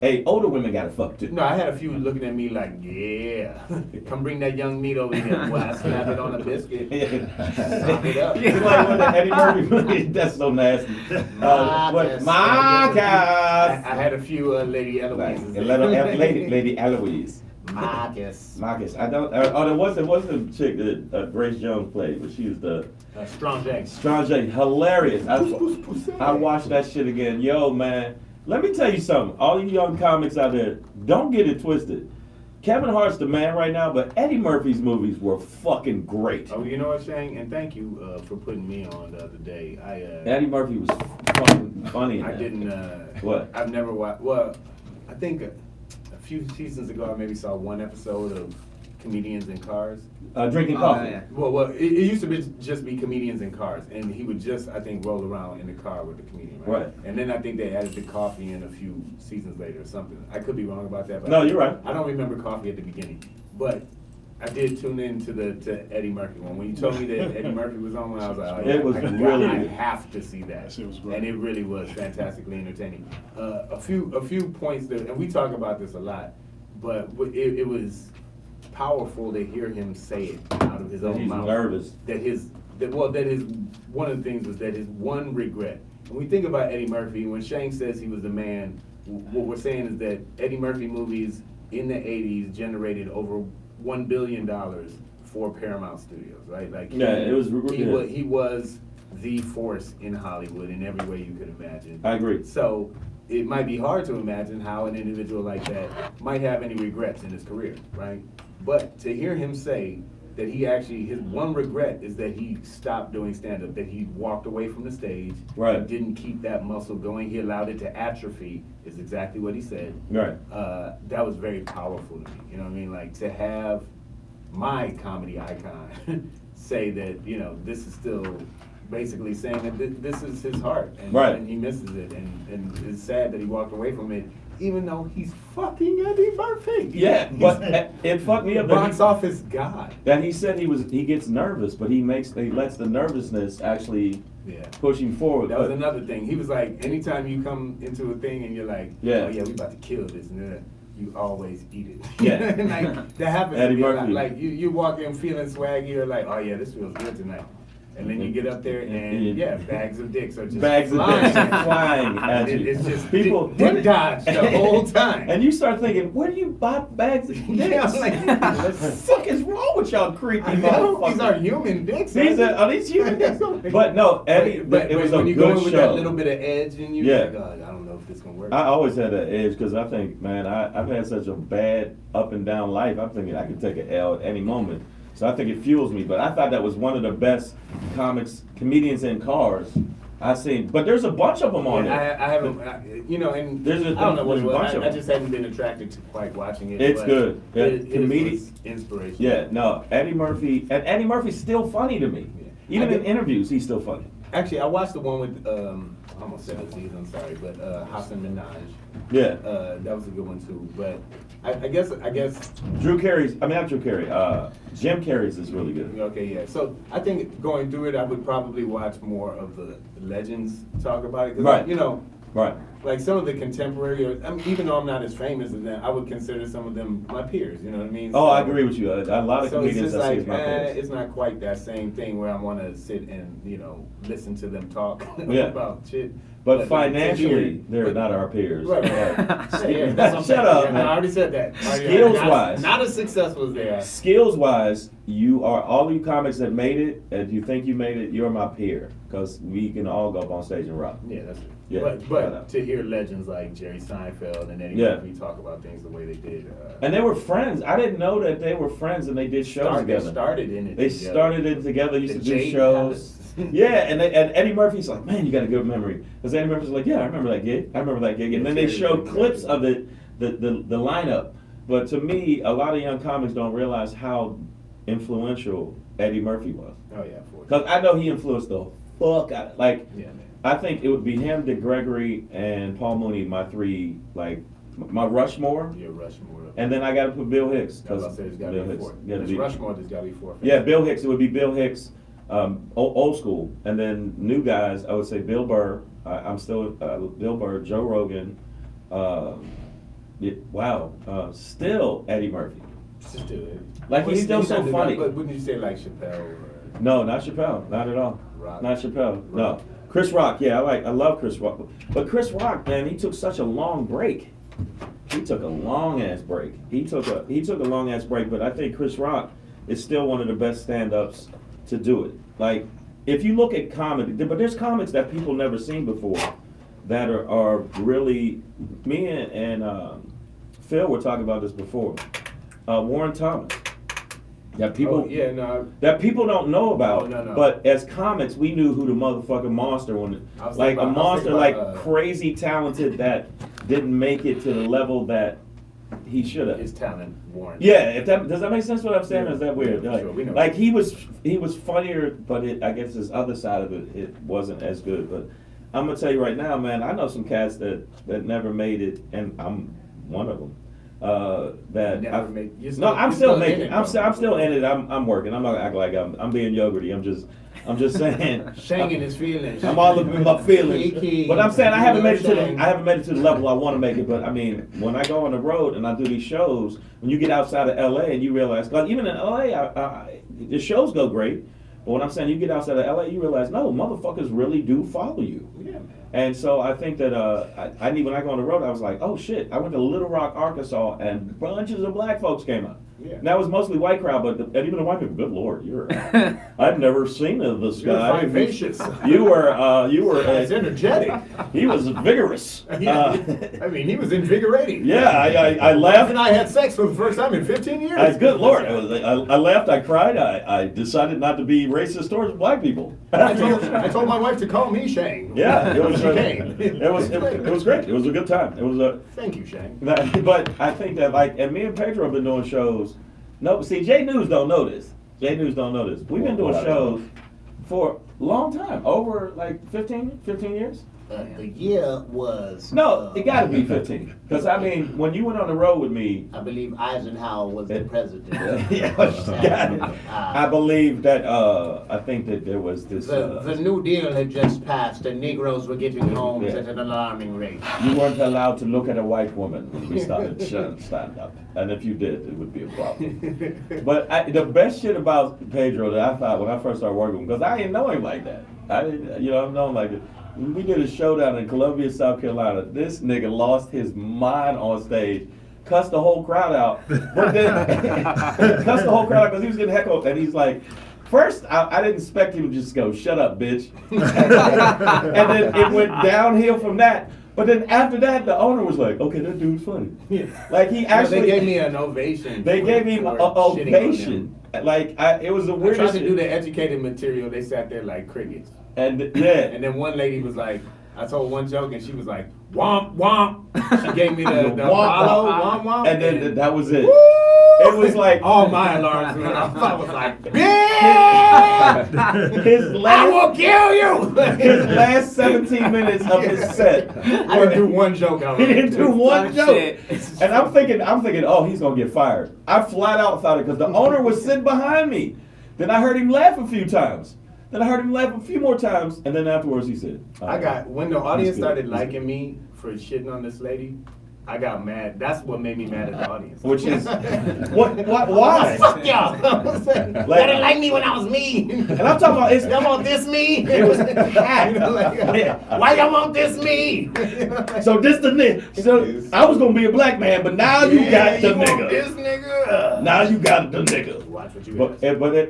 Hey, older women gotta fuck too. No, I had a few looking at me like, yeah, come bring that young meat over here. Boy, I slap it on a biscuit. Slap it up. It's like when the Eddie Murphy movie. That's so nasty. Marcus. Marcus. I had a few Lady Eloise. Lady Eloise. Marcus. Marcus. I don't. There was a chick that Grace Jones played, but she was the Strong J. Strong J. Hilarious. I watched that shit again. Yo, man. Let me tell you something. All you young comics out there, don't get it twisted. Kevin Hart's the man right now, but Eddie Murphy's movies were fucking great. Oh, you know what, Shane? And thank you for putting me on the other day. Eddie Murphy was fucking funny. I didn't. What? I've never watched. Well, I think a few seasons ago, I maybe saw one episode of Comedians in Cars. Drinking coffee. Yeah. Well, it used to just be Comedians in Cars, and he would just, I think, roll around in the car with the comedian, right? Right. And then I think they added the coffee in a few seasons later or something. I could be wrong about that. But No, you're right. I don't remember coffee at the beginning, but I did tune in to Eddie Murphy one. When you told me that Eddie Murphy was on one, I was like, oh, yeah, It was really I good. have to see that. That shit was great. And it really was fantastically entertaining. A few points that, and we talk about this a lot, but it was powerful to hear him say it out of his own He's mouth. nervous. That his one of the things was that his one regret. When we think about Eddie Murphy, when Shane says he was the man, what we're saying is that Eddie Murphy movies in the 80s generated over $1 billion for Paramount Studios, right? Like he was the force in Hollywood in every way you could imagine. I agree. So it might be hard to imagine how an individual like that might have any regrets in his career, right? But to hear him say that his one regret is that he stopped doing stand-up, that he walked away from the stage, Right. he didn't keep that muscle going, he allowed it to atrophy, is exactly what he said. Right. That was very powerful to me, you know what I mean? Like, to have my comedy icon say that, you know, this is still basically saying that this is his heart, and, Right. and he misses it, and it's sad that he walked away from it, even though he's fucking Eddie Murphy. Yeah, but it fucked me up. Box office god. That he said he gets nervous, but he lets the nervousness actually Yeah. push him forward. That was another thing. He was like, anytime you come into a thing and you're like, Yeah. oh yeah, we about to kill this, and then you always eat it. Yeah. Like, that happens Eddie to me a lot. Murphy. Like, you walk in feeling swaggy, you're like, oh yeah, this feels good tonight. And then you get up there and yeah, bags of dicks are just Bags of flying. dicks are flying at you. It's just People- dick dodge the whole time. And you start thinking, where do you buy bags of dicks? Yeah, I'm like, what the fuck is wrong with y'all creepy I know, motherfuckers? these are human dicks. Are these human dicks? But no, Eddie, but it was a when you go good in with show. that little bit of edge in you, Yeah. you're like, God, I don't know if this gonna work. I always had that edge because I think, man, I've had such a bad up and down life. I'm thinking I could take an L at any moment. So I think it fuels me. But I thought that was one of the best comedians in Cars I've seen. But there's a bunch of them on there. I haven't, you know, and I don't know what it was. I just hadn't been attracted to quite watching it. It's but good. Yeah, It was inspirational. Yeah, no, Eddie Murphy, and Eddie Murphy's still funny to me. Yeah. Even in interviews, he's still funny. Actually, I watched the one with, I almost said Aziz, I'm sorry, but Hassan Minaj. Yeah. That was a good one too. But I guess. Drew Carey's, not Drew Carey, Jim Carrey's is really good. Okay, yeah. So I think going through it, I would probably watch more of the legends talk about it. 'Cause, Right. you know, Right. like some of the contemporary, even though I'm not as famous as them, I would consider some of them my peers. You know what I mean? Oh, I agree with you. A lot of So it's comedians just I see like, as my peers. it's not quite that same thing where I want to sit and, you know, listen to them talk Yeah. about shit. But financially, to they're hear- not our peers. Right, right. Yeah, that's what I'm Shut saying. up, Yeah, man. I already said that. Skills-wise. Not as successful as they are. Skills wise, you are all you comics that made it, and you think you made it, you're my peer. Because we can all go up on stage and rock. Yeah, that's it. Yeah, I know. But to hear legends like Jerry Seinfeld and Eddie Yeah. Murphy talk about things the way they did. And they were friends. I didn't know that they were friends and they did shows They together. started in it. They together. started it together, used The to do Jade shows. Palace. Yeah, and Eddie Murphy's like, man, you got a good memory. Because Eddie Murphy's like, yeah, I remember that gig. And then they showed clips of it, the lineup. But to me, a lot of young comics don't realize how influential Eddie Murphy was. Oh yeah, for Because I know he influenced the fuck out. Like, yeah, man. I think it would be him, Dick Gregory, and Paul Mooney, my three, like, my Rushmore. Yeah, Rushmore. And then I got to put Bill Hicks. I was about to say there's got to be four. There's Rushmore, there's got to be four. Yeah, Bill Hicks. It would be Bill Hicks, old school, and then new guys. I would say Bill Burr. I'm still Bill Burr, Joe Rogan, wow, still Eddie Murphy. Just do it. Like, he's still so funny. But wouldn't you say like Chappelle or No, not Chappelle, not at all. Rock? Not Chappelle, no. Chris Rock, yeah, I love Chris Rock. But Chris Rock, man, he took such a long break. He took a long ass break. He took a long ass break, but I think Chris Rock is still one of the best stand-ups to do it. Like, if you look at comedy, but there's comics that people never seen before that are really, me and Phil were talking about this before. Warren Thomas. That people, that people don't know about, no. but as comics, we knew who the motherfucking monster was. Like a monster, like crazy talented that didn't make it to the level that he should have. His talent, Warren. Yeah, does that make sense? What I'm saying, or is that weird? Yeah, Like, sure, we know. like he was funnier, but I guess his other side of it wasn't as good. But I'm gonna tell you right now, man, I know some cats that never made it, and I'm one of them. That I'm still making it. I'm still in it. I'm working. I'm not acting like I'm being yogurty. I'm just saying. Shanging his feelings. I'm all up in my feelings. But I'm saying I haven't made it to the level I want to make it. But I mean, when I go on the road and I do these shows, when you get outside of LA and you realize, God, even in LA, the shows go great. But when I'm saying you get outside of LA, you realize, no, motherfuckers really do follow you. Yeah, man. And so I think that I need, when I go on the road, I was like, oh shit, I went to Little Rock, Arkansas, and bunches of black folks came out. Yeah. And that was mostly white crowd, but and even the white people, good lord, I've never seen this guy. You're vivacious. You were. It's energetic. He was vigorous. I mean, he was invigorating. Yeah, I laughed. And I had sex for the first time in 15 years. Good lord, I laughed, I cried, I decided not to be racist towards black people. I told my wife to call me Shang. Yeah, it was. She came. It was great. It was a good time. It was a. Thank you, Shang. But I think that, like, and me and Pedro have been doing shows. No, see, J News don't know this. J News don't know this. We've been doing shows for a long time, over like 15 years. The year was... No, it got to be 15. Because, I mean, when you went on the road with me... I believe Eisenhower was the president. Yeah, I believe that, I think that there was this... The New Deal had just passed and Negroes were getting homes at an alarming rate. You weren't allowed to look at a white woman when we started stand up. And if you did, it would be a problem. But the best shit about Pedro that I thought when I first started working with him, because I didn't know him like that. I didn't, I've known him like that. We did a showdown in Columbia, South Carolina. This nigga lost his mind on stage, cussed the whole crowd out. But then cussed the whole crowd out because he was getting heckled. And he's like, first, I didn't expect him to just go, shut up, bitch. And then it went downhill from that. But then after that, the owner was like, okay, that dude's funny. Yeah. Like, he actually... they gave me an ovation. They gave me an ovation. Like, it was the weirdest... I tried to do the educated material. They sat there like crickets. And and then one lady was like, I told one joke and she was like, womp womp. She gave me the Apollo, womp womp. And then that was it. Woo! It was like all my alarms went off. I was like, bitch! I will kill you! His last 17 minutes of his set. I didn't do one joke. He didn't do one joke. And I'm thinking, oh, he's gonna get fired. I flat out thought it because the owner was sitting behind me. Then I heard him laugh a few times. Then I heard him laugh a few more times, and then afterwards he said, when the audience started liking me for shitting on this lady, I got mad. That's what made me mad at the audience. Which is, why? Fuck y'all. They didn't like me when I was me. And I'm talking about, Y'all want this me? It was packed. Why y'all want this me? So this the nigga. So I was gonna be a black man, but now you got the nigga. This nigga. Now you got the nigga. Watch what you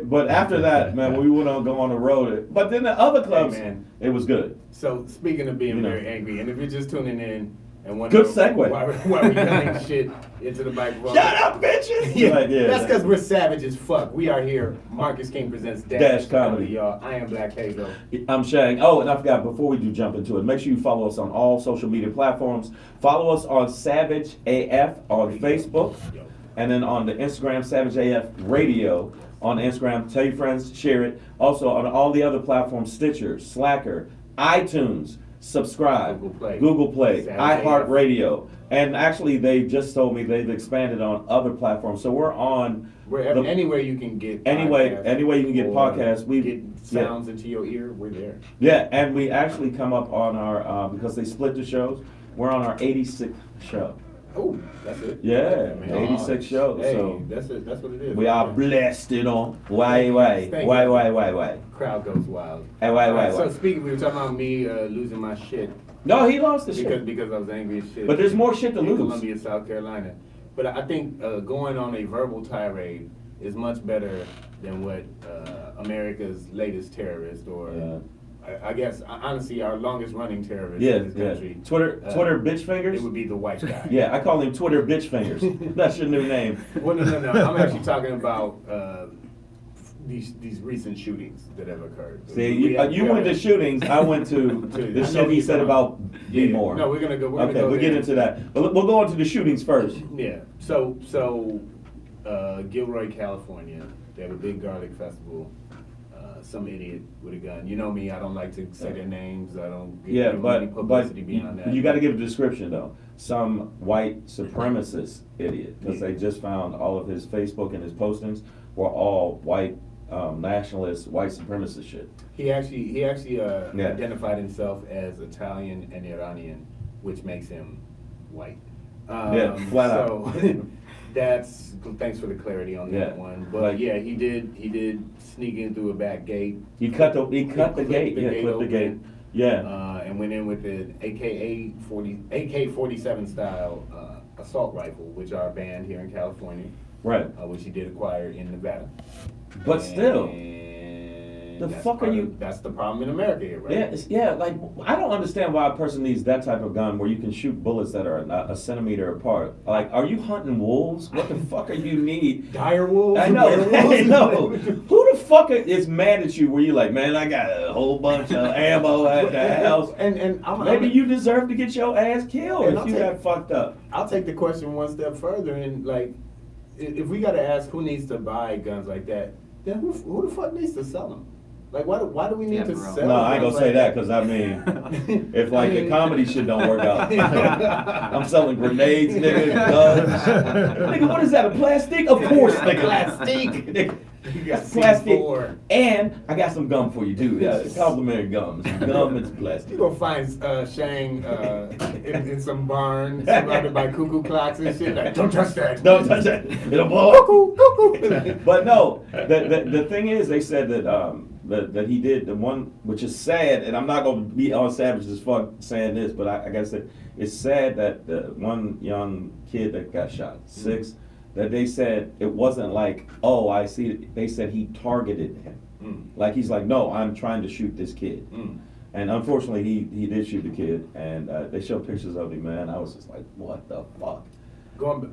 But after that, man, when we went on go on the road. But then the other clubs, it was good. So speaking of being very angry, and if you're just tuning in and good segue. Why we yelling shit into the microphone? Shut up, bitches! Yeah, that's because we're savage as fuck. We are here. Marcus King presents Dash Comedy, y'all. I am Black Hazel. I'm Shang. Oh, and I forgot, before we do jump into it, make sure you follow us on all social media platforms. Follow us on Savage AF on Facebook. And then on the Instagram, Savage AF Radio on Instagram. Tell your friends, share it. Also on all the other platforms, Stitcher, Slacker, iTunes, subscribe, Google Play, iHeartRadio. And actually, they just told me they've expanded on other platforms. So we're on... anywhere you can get anyway you can get podcasts. We get sounds into your ear, we're there. Yeah, and we actually come up on our, because they split the shows, we're on our 86th show. Oh, that's it. Yeah, man. 86 shows. Hey, So that's it. That's what it is. we are blessed, you know. Why? Crowd goes wild. Hey, why? So speaking, we were talking about me losing my shit No, he lost the shit. because I was angry as shit. But there's more shit to in lose. Columbia, South Carolina. But I think going on a verbal tirade is much better than what America's latest terrorist or. Yeah. I guess honestly, our longest running terrorist Yeah, in this yeah. country. Twitter bitch fingers? It would be the white guy. Yeah, I call him Twitter bitch fingers. That's your new name. Well, no. I'm actually talking about these recent shootings that have occurred. See, you went to shootings, I went to the shit he said about B. Moore. No, we're gonna go. Okay, we'll get into that. But we'll go on to the shootings first. Yeah. So Gilroy, California, they have a big garlic festival. Some idiot with a gun. You know me, I don't like to say their names. I don't give Yeah, them but any publicity beyond that. you got to give a description though. Some white supremacist idiot, because they just found all of his Facebook and his postings were all white nationalist, white supremacist shit. He actually Yeah. identified himself as Italian and Iranian, which makes him white. Yeah, flat out. So that's thanks for the clarity on that Yeah. one. But Like- yeah, he did sneak in through a back gate. He cut the gate. clipped the Yeah, gate clipped the gate. open. Yeah. And went in with an AK-47 style assault rifle, which are banned here in California, Right. which he did acquire in Nevada. But still. And The that's fuck are part you- of- That's the problem in America here, right? Yeah, like I don't understand why a person needs that type of gun where you can shoot bullets that are a centimeter apart. Like, are you hunting wolves? What the fuck are you need? Dire wolves. I know, werewolves? I know. Who the fuck is mad at you where you like, man, I got a whole bunch of ammo at the house. And Maybe you deserve to get your ass killed And if I'll you take- got fucked up. I'll take the question one step further and like, if we got to ask who needs to buy guns like that, then who the fuck needs to sell them? Like, why do we need Yeah, to bro. sell? No, I ain't guns gonna say like that because I mean, if like the comedy shit don't work out, I'm selling grenades, nigga, guns. Nigga, what is that? A plastic? Of course, nigga. Plastic. Nigga, You got plastic. C4. And I got some gum for you too. Yeah, complimentary gum. Gum and plastic. You gonna find Shang in some barn surrounded by cuckoo clocks and shit. Like, don't touch that. Don't touch that. It'll blow up. But no, the thing is, they said that he did the one, which is sad, and I'm not gonna be all savage as fuck saying this, but I gotta say it's sad that the one young kid that got shot, 6, that they said it wasn't like, oh, I see. They said he targeted him. Like he's like, no, I'm trying to shoot this kid. And unfortunately, he did shoot the kid, and they showed pictures of him, man. I was just like, what the fuck?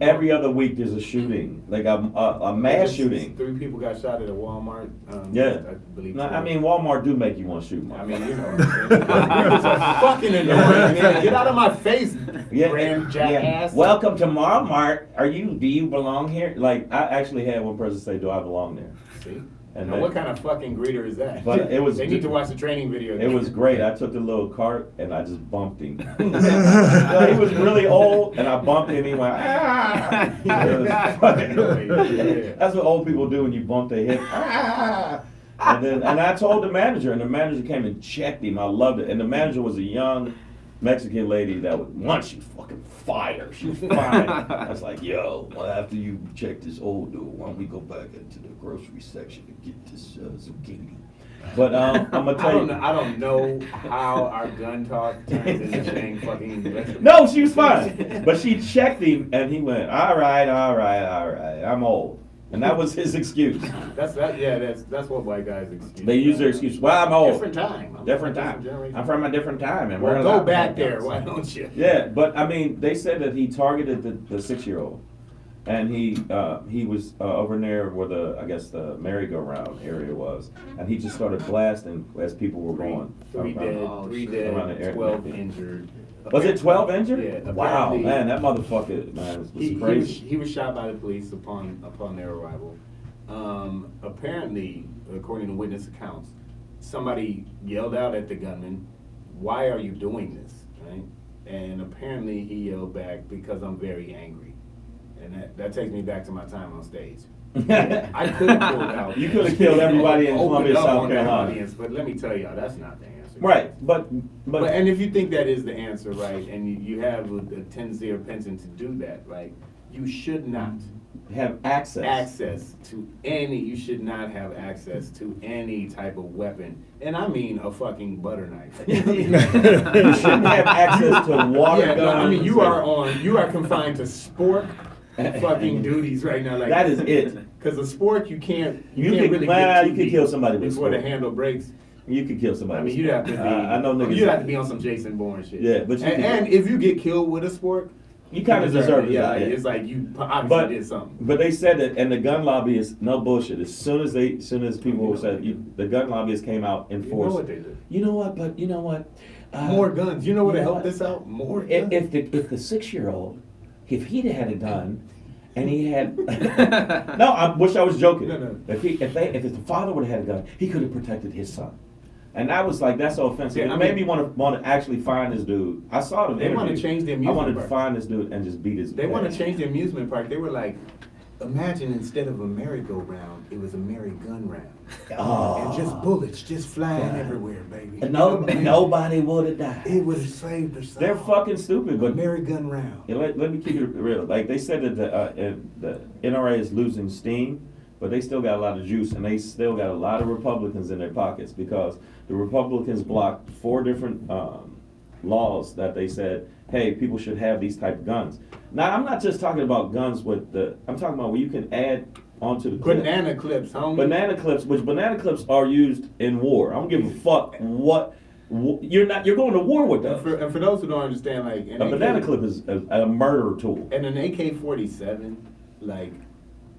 Every other week there's a shooting, like a mass shooting. 3 people got shot at a Walmart. Yeah. I believe. No, so. I mean, Walmart do make you want to shoot. I mean, you know, it's fucking annoying. Man. Get out of my face, brand jackass. Welcome to Walmart. Do you belong here? Like, I actually had one person say, do I belong there? See? And Now, they- what kind of fucking greeter is that? But it was- They need to watch the training video. It was great. I took the little cart and I just bumped him. No, he was really old, and I bumped him. And he went, ah! It was fucking Yeah. That's what old people do when you bump their hip. Ah! And I told the manager, and the manager came and checked him. I loved it. And the manager was a young Mexican lady that would, once she fucking fire. She was fine. I was like, yo, well, after you check this old dude, why don't we go back into the grocery section and get this zucchini? But I'm gonna tell you. I don't know how our gun talk turns into Shane fucking vegetable. No, she was fine. But she checked him, and he went, all right, I'm old. And that was his excuse. That's what white guys excuse. They use their excuse. Well, I'm old. Different time. I'm Different from a time. generation. I'm from a different time, and Well, we're go allowed to back have there. guns. Why don't you? Yeah, but I mean, they said that he targeted the 6-year-old, and he was over near where the merry-go-round area was, and he just started blasting as people were going. 3 dead, Oh, 3 shit. Around the dead, area. 12 injured. Was it 12 injured? Yeah. Wow, apparently- man, that motherfucker, man, was crazy. He was shot by the police upon their arrival. Apparently, according to witness accounts, somebody yelled out at the gunman, "Why are you doing this?" Right? And apparently he yelled back, "Because I'm very angry." And that takes me back to my time on stage. I could have pulled out. You could have killed everybody in opened Columbia, up South on that Carolina. audience, but let me tell y'all, that's not the answer. Right, but And if you think that is the answer, right, and you have a tendency or penchant to do that, right, you should not have access. you should not have access to any type of weapon. And I mean a fucking butter knife. You know what I mean? You shouldn't have access to water Yeah, guns. no, I mean you are confined to sport fucking duties right now. Like That is it. Because a sport you can't You can't could- really well, get too you could deep kill somebody with before the sport. handle breaks. You could kill somebody. I mean, with you'd have to sport. be. I know niggas. You'd have to be on some Jason Bourne shit. Yeah, but you and, could- and if you get killed with a sport, You kind of deserve it. Yeah, like, it's like you obviously did something. But they said that, and the gun lobby is no bullshit. As soon as people said the gun lobbyists came out in You force. know what they did. You know what? But you know what? More guns. You know what you to know help what? this out? More guns. If the 6-year-old, if he'd had a gun, and he had no, I wish I was joking. No. If the father would have had a gun, he could have protected his son. And I was like, that's so offensive. Yeah, It made me want to actually find this dude. I saw the They wanna interview. change the I amusement wanted to park. find this dude and just beat his. They want ass. to change the amusement park. They were like, imagine instead of a merry-go-round, it was a merry-gun-round. Oh. And just bullets just flying everywhere, baby. And You know what I mean? nobody would have died. It would have saved us. They're fucking stupid, but merry-gun-round. yeah, let me keep it real. Like they said that the NRA is losing steam, but they still got a lot of juice, and they still got a lot of Republicans in their pockets because the Republicans blocked 4 different laws that they said, hey, people should have these type of guns. Now, I'm not just talking about guns I'm talking about where you can add onto the clip. Banana clips, homie. Banana clips, which banana clips are used in war. I don't give a fuck what. You're going to war with And those. for those who don't understand, like A banana clip is a murder tool. and an AK-47, like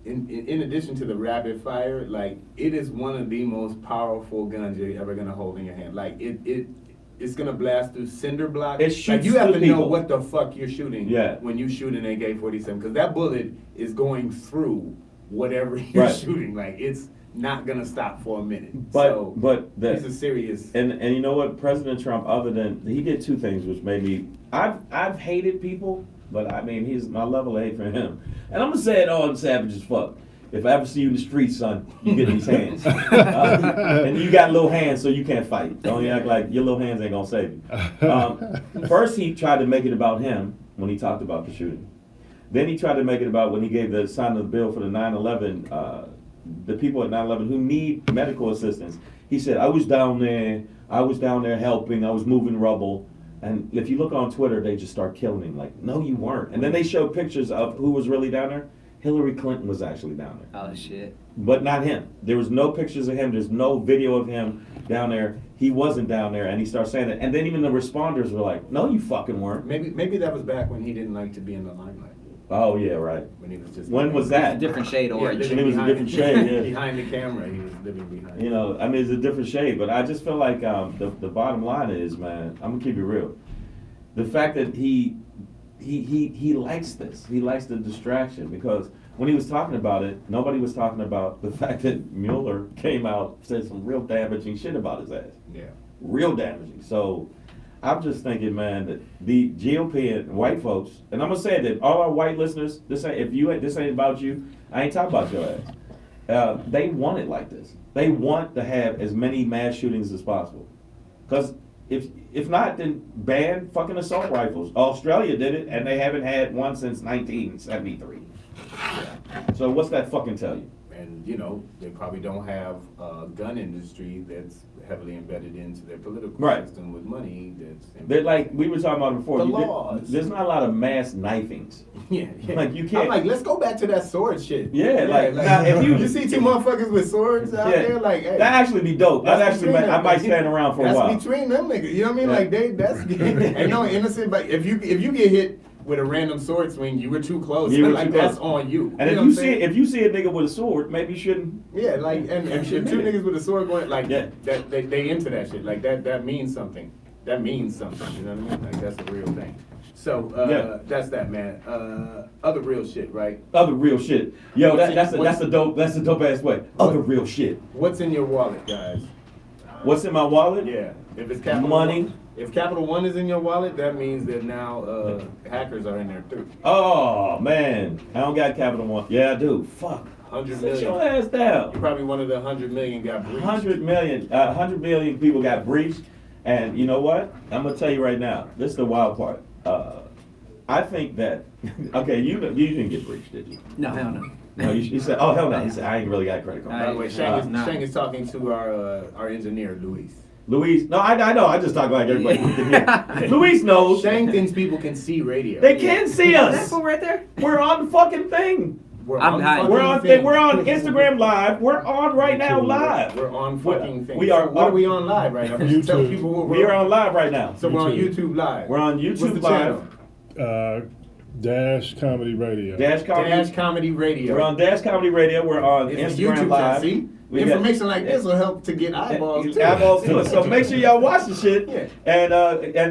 in addition to the rapid fire, like it is one of the most powerful guns you're ever gonna hold in your hand. Like it's gonna blast through cinder blocks. It shoots like you have to through know people. what the fuck you're shooting when you shoot an AK-47, because that bullet is going through whatever you're Right. shooting. Like it's not gonna stop for a minute. But so it's a serious. And you know what, President Trump, he did 2 things which made me. I've hated people, but I mean he's my level of hate for him. And I'm gonna say it all savage as fuck. If I ever see you in the street, son, you get these hands. And you got little hands, so you can't fight. Don't act like your little hands ain't gonna save you. First, he tried to make it about him when he talked about the shooting. Then he tried to make it about when he gave the sign of the bill for the 9/11, the people at 9/11 who need medical assistance. He said, I was down there helping, I was moving rubble. And if you look on Twitter, they just start killing him. Like, no, you weren't. And then they showed pictures of who was really down there. Hillary Clinton was actually down there. Oh shit. But not him. There was no pictures of him. There's no video of him down there. He wasn't down there, and he started saying that. And then even the responders were like, no, you fucking weren't. Maybe that was back when he didn't like to be in the limelight. Oh, yeah, right. When he was just. When was It's a that? different shade of orange. It was a different shade, yeah. Behind the camera, he was living behind. You know, I mean, it's a different shade, but I just feel like the bottom line is, man, I'm gonna keep it real. The fact that he likes this. He likes the distraction because when he was talking about it, nobody was talking about the fact that Mueller came out, said some real damaging shit about his ass. Yeah. Real damaging. So I'm just thinking, man, that the GOP and white folks, and I'm gonna say that all our white listeners, this ain't about you. I ain't talking about your ass. They want it like this. They want to have as many mass shootings as possible. Because if not, then ban fucking assault rifles. Australia did it, and they haven't had one since 1973. So what's that fucking tell you? And you know, they probably don't have a gun industry that's heavily embedded into their political Right. system with money. They're like we were talking about before. The you did- laws. there's not a lot of mass knifings. yeah. Like, you can't- I'm like, let's go back to that sword shit. Yeah, like, now, if you- see 2 motherfuckers with swords out Yeah. there, like, hey, That actually be dope. that's That actually, between I them. might stand around for a that's while. between them niggas. You know what I mean? Yeah. Like that's ain't no innocent. But if you get hit with a random sword swing, you were too close. You were like too close. that's on you. And you know if what I'm you saying? if you see a nigga with a sword, maybe you shouldn't. Yeah, like and if 2 niggas with a sword going like Yeah. that, they into that shit. Like that means something. That means something. You know what I mean? Like that's a real thing. So Yeah. that's that, man. Other real shit, right? Other real shit. Yo, What's that's in- a dope ass way. Other real shit. What's in your wallet, guys? What's in my wallet? Yeah, if it's Capital Money. One, if Capital One is in your wallet, that means that now hackers are in there too. Oh man, I don't got Capital One. Yeah, I do. Fuck. 100 Sit your million. ass down. You're probably one of the 100 million got breached. 100 million people got breached, And you know what? I'm gonna tell you right now. This is the wild part. I think that okay, you didn't get breached, did you? No, hell no. No, you said, oh hell no. He said I ain't really got a credit card. By the way, Nah. Shang is talking to our engineer, Luis. Luis, no, I know. I just talk like everybody can hear. Luis knows. Shang thinks people can see radio. They can see That us. fool right there? We're on the fucking thing. I'm hiding. We're on thing. We're on Instagram Live. We're on right now live. We're on fucking thing. We are. So what are we on live right now? YouTube. Tell people what We are on live right now. So we're on YouTube Live. We're on YouTube What's the Live. channel? Dash Comedy Radio. Dash Comedy. Dash Comedy Radio. We're on Dash Comedy Radio. We're on It's a Instagram YouTube Live. channel. See? We got- Information like this will help to get eyeballs too. Eyeballs to it. So make sure y'all watch the shit. Yeah.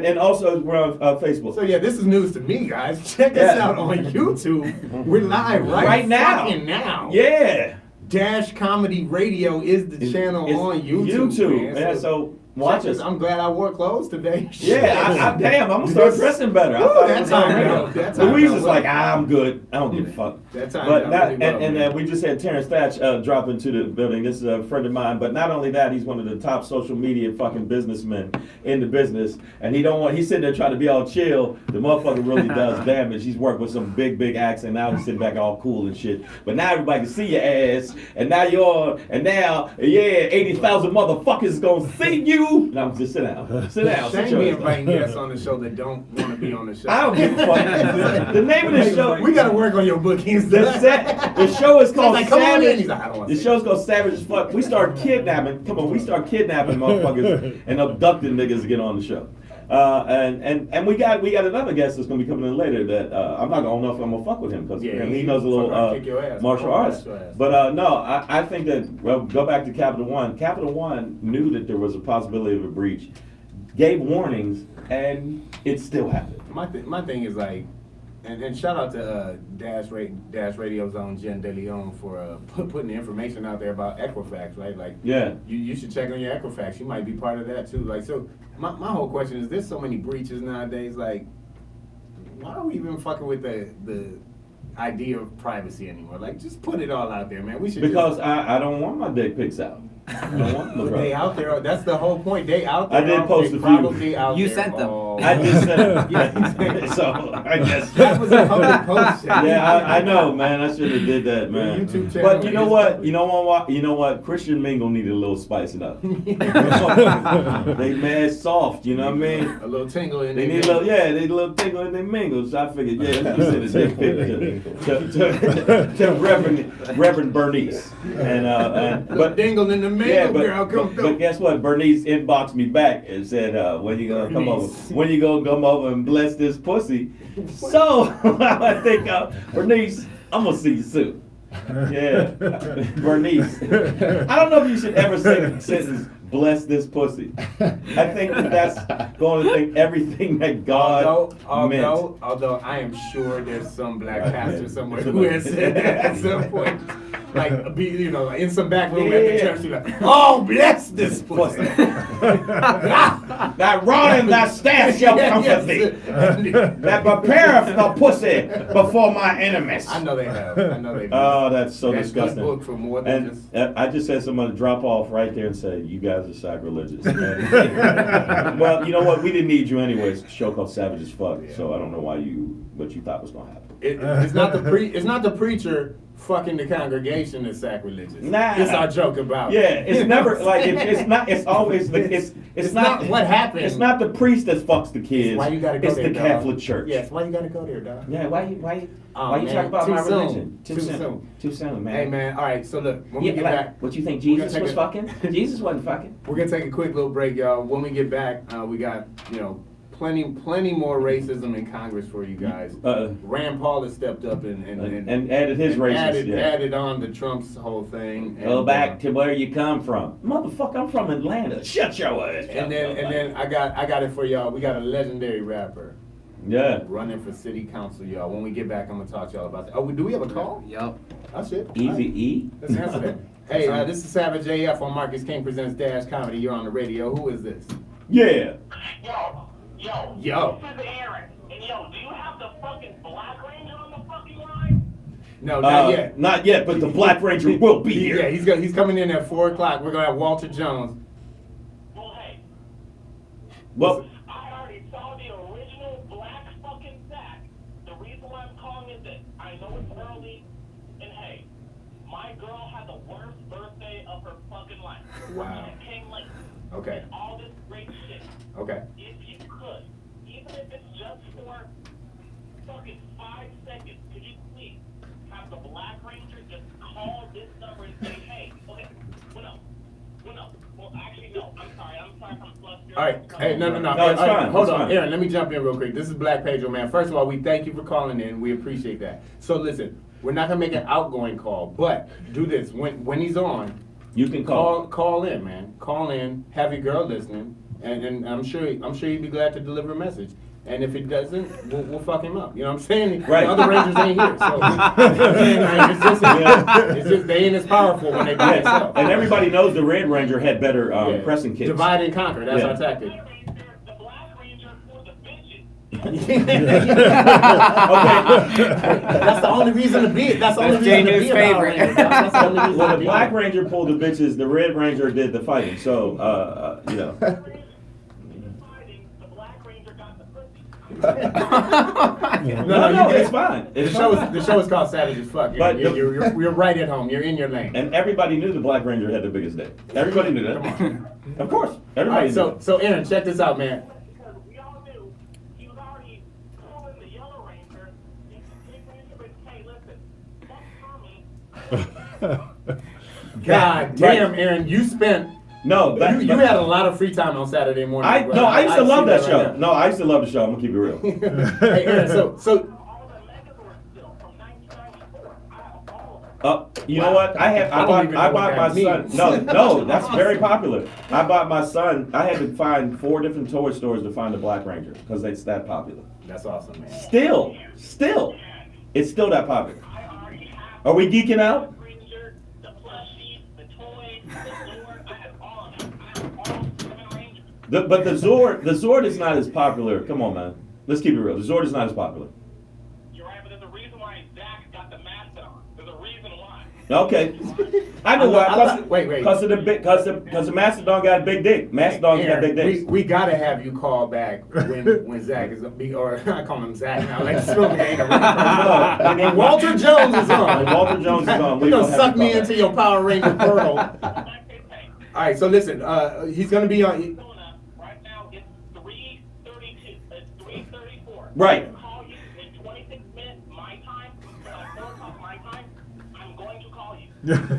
And also we're on Facebook. So yeah, this is news to me, guys. Check us Yeah. out on YouTube. We're live Right now. fucking now. Yeah. Dash Comedy Radio is the channel It's on YouTube. YouTube. Man. Yeah, so watch us. I'm glad I wore clothes today. Yeah, damn, I'm gonna start dressing better. I Woo, thought that it was time, already- though. That time, Louise though. is like, I'm good. I don't give a fuck. That time, But though, not, really well, and man. we just had Terrence Thatch drop into the building. This is a friend of mine. But not only that, he's one of the top social media fucking businessmen in the business. And he's sitting there trying to be all chill. The motherfucker really does damage. He's worked with some big acts, and now he's sitting back all cool and shit. But now everybody can see your ass, and now you're on, and now, yeah, 80,000 motherfuckers gonna see you. Now just sit down. Sit down. Sit Shame your me ass down. inviting guests on the show that don't want to be on the show. I don't give a fuck. The name of the show. We gotta work on your bookings. The show is called Like, come on in. Savage. He's like, I don't wanna The see show's called Savage as fuck. We start kidnapping. Come on, we start kidnapping motherfuckers and abducting niggas to get on the show. And we got another guest that's gonna be coming in later that I'm not gonna know if I'm gonna fuck with him because Yeah, he knows a little kick your ass. martial Oh, arts. that's your ass. But no, I think that go back to Capital One. Capital One knew that there was a possibility of a breach, gave warnings, and it still happened. My thing is like, and shout out to Dash Radio's own Jen De Leon for putting the information out there about Equifax, right? Like, Yeah. you should check on your Equifax. You might be part of that too. Like, so my whole question is: there's so many breaches nowadays. Like, why are we even fucking with the idea of privacy anymore? Like, just put it all out there, man. We should Because just, I don't want my dick pics out. I don't want them, but bro. they out there. That's the whole point. They out there. I did post they a few. probably out You there sent them. all- I just said Yeah. so I guess. That was a public post. Yeah, I know, man. I should have did that, man. YouTube channel But you know is what? public. You know what? Christian Mingle needed a little spicing up. They mad soft, you know what I mean? A little tingle in They there. need a little, they need a little tingle in their mingles. So I figured, let me send a dick pic to Reverend Bernice. But dingle in the mingle, girl. But guess what? Bernice inboxed me back and said, "When you gonna come over? Bernice. When you gonna come over and bless this pussy?" So I think, Bernice, I'm gonna see you soon. Yeah, Bernice. I don't know if you should ever say the sentence "bless this pussy." I think that's going to think everything that God meant. Although I am sure there's some black pastor somewhere who has said that at some point. Like, like in some back room at the church, you're like, oh, bless this pussy. That rod and that staff shall comfort thee. That prepareth the pussy before my enemies. I know they have. Oh, that's so That's disgusting. book for more than just. And I just had someone drop off right there and say, "You guys are sacrilegious." And- well, you know what? We didn't need you anyways. It's a show called Savage as Fuck. Yeah. So I don't know what you thought was gonna happen. It's not the preacher fucking the congregation is sacrilegious. Nah. It's our joke about. Yeah, it's never like it's not. It's always it's not what happened. It's not the priest that fucks the kids. Why you gotta go It's there, the dog? Catholic Church. Yes, why you gotta go there, dog? Yeah. Why you Oh, why you man, talk about too my soon. religion? Too soon. Too soon, man. Hey man, all right. So look, when we Yeah, get like, back, what you think we're gonna Jesus take was a- fucking? Jesus wasn't fucking. we're gonna take a quick little break, y'all. When we get back, we got plenty more racism in Congress for you guys. Rand Paul has stepped up and added his racist. added on to Trump's whole thing. Go back to where you come from, motherfucker. I'm from Atlanta. Shut your ass. And then I got it for y'all. We got a legendary rapper Yeah. running for city council, y'all. When we get back, I'm gonna talk to y'all about that. Oh, do we have a call? Yup. Oh shit. Easy E. Let's answer that. Hey, this is Savage AF on Marcus King Presents Dash Comedy. You're on the radio. Who is this? Yeah. Yo. This is Aaron. And yo, do you have the fucking Black Ranger on the fucking line? No, not yet. Not yet, but the Black Ranger will be here. Yeah, he's coming in at 4 o'clock. We're gonna have Walter Jones. Well, hey, Well, I already saw the original black fucking sack. The reason why I'm calling is that I know it's early, and hey, my girl had the worst birthday of her fucking life. Wow. She came late. Okay. And all this great shit. Okay. If you could, even if it's just for fucking 5 seconds, could you please have the Black Ranger just call this number and say, hey, okay, well, actually, no, I'm sorry if I'm flustered. All right. Hey, no. No, it's All right, fine, hold it's on, fine. Aaron. Let me jump in real quick. This is Black Pedro, man. First of all, we thank you for calling in. We appreciate that. So listen, we're not gonna make an outgoing call, but do this when he's on. you can call. Call in, man. Call in. Have your girl listening, and I'm sure he'd be glad to deliver a message. And if it doesn't, we'll fuck him up. You know what I'm saying? Right. The other Rangers ain't here, so it's just they ain't as powerful when they by Yeah. themselves. And everybody knows the Red Ranger had better Yeah. pressing kits. Divide and conquer. That's Yeah. our tactic. The Black Ranger for the bitches. That's the only reason to be. That's the only That's reason to J-News be about favorite. it. That's the only reason Well, to the be Black about it. Ranger pulled the bitches, the Red Ranger did the fighting. So, you know. The Black Ranger got the pussy. No, it's fine. It's fine. The show is called Savage as Fuck. But You're right at home. You're in your lane. And everybody knew the Black Ranger had the biggest dick. Everybody knew that. Of course. All Everybody right, knew. so Aaron, check this out, man. Because we all knew he was already pulling the Yellow Ranger. Hey, listen, God damn, Aaron, you spent. No, that, You had a lot of free time on Saturday morning. I used to see love that right show. now. No, I used to love the show. I'm gonna keep it real. Hey, Aaron, so all the Megazords still from 1994. I have all of them. You know what? I don't even know bought what my that son. means. No, that's very popular. I bought my son. I had to find 4 different toy stores to find the Black Ranger because it's that popular. that's awesome, man. Still, it's still that popular. I already have Are we geeking out? the Ranger, the plushies, the toys, the Zord. I have all of them. I have all 7 Rangers. But the Zord is not as popular. Come on, man. Let's keep it real. The Zord is not as popular. You're right, but there's a reason why Zach got the Mastodon. There's a reason why. Okay, I know why. Wait. Because the Mastodon got a big dick. Mastodon's got big dicks. we gotta have you call back when Zach is or I call him Zach now. Like Sylvia ain't a real person. When Walter Jones is on. When Walter Jones is on, we you gonna gonna have suck to me call into back. your Power Ranger portal. All right, so listen, he's gonna be on. Right now it's 3:32. It's 3:34. Right. I'll call you in 26 minutes my time. 4 o'clock my time. I'm going to call you.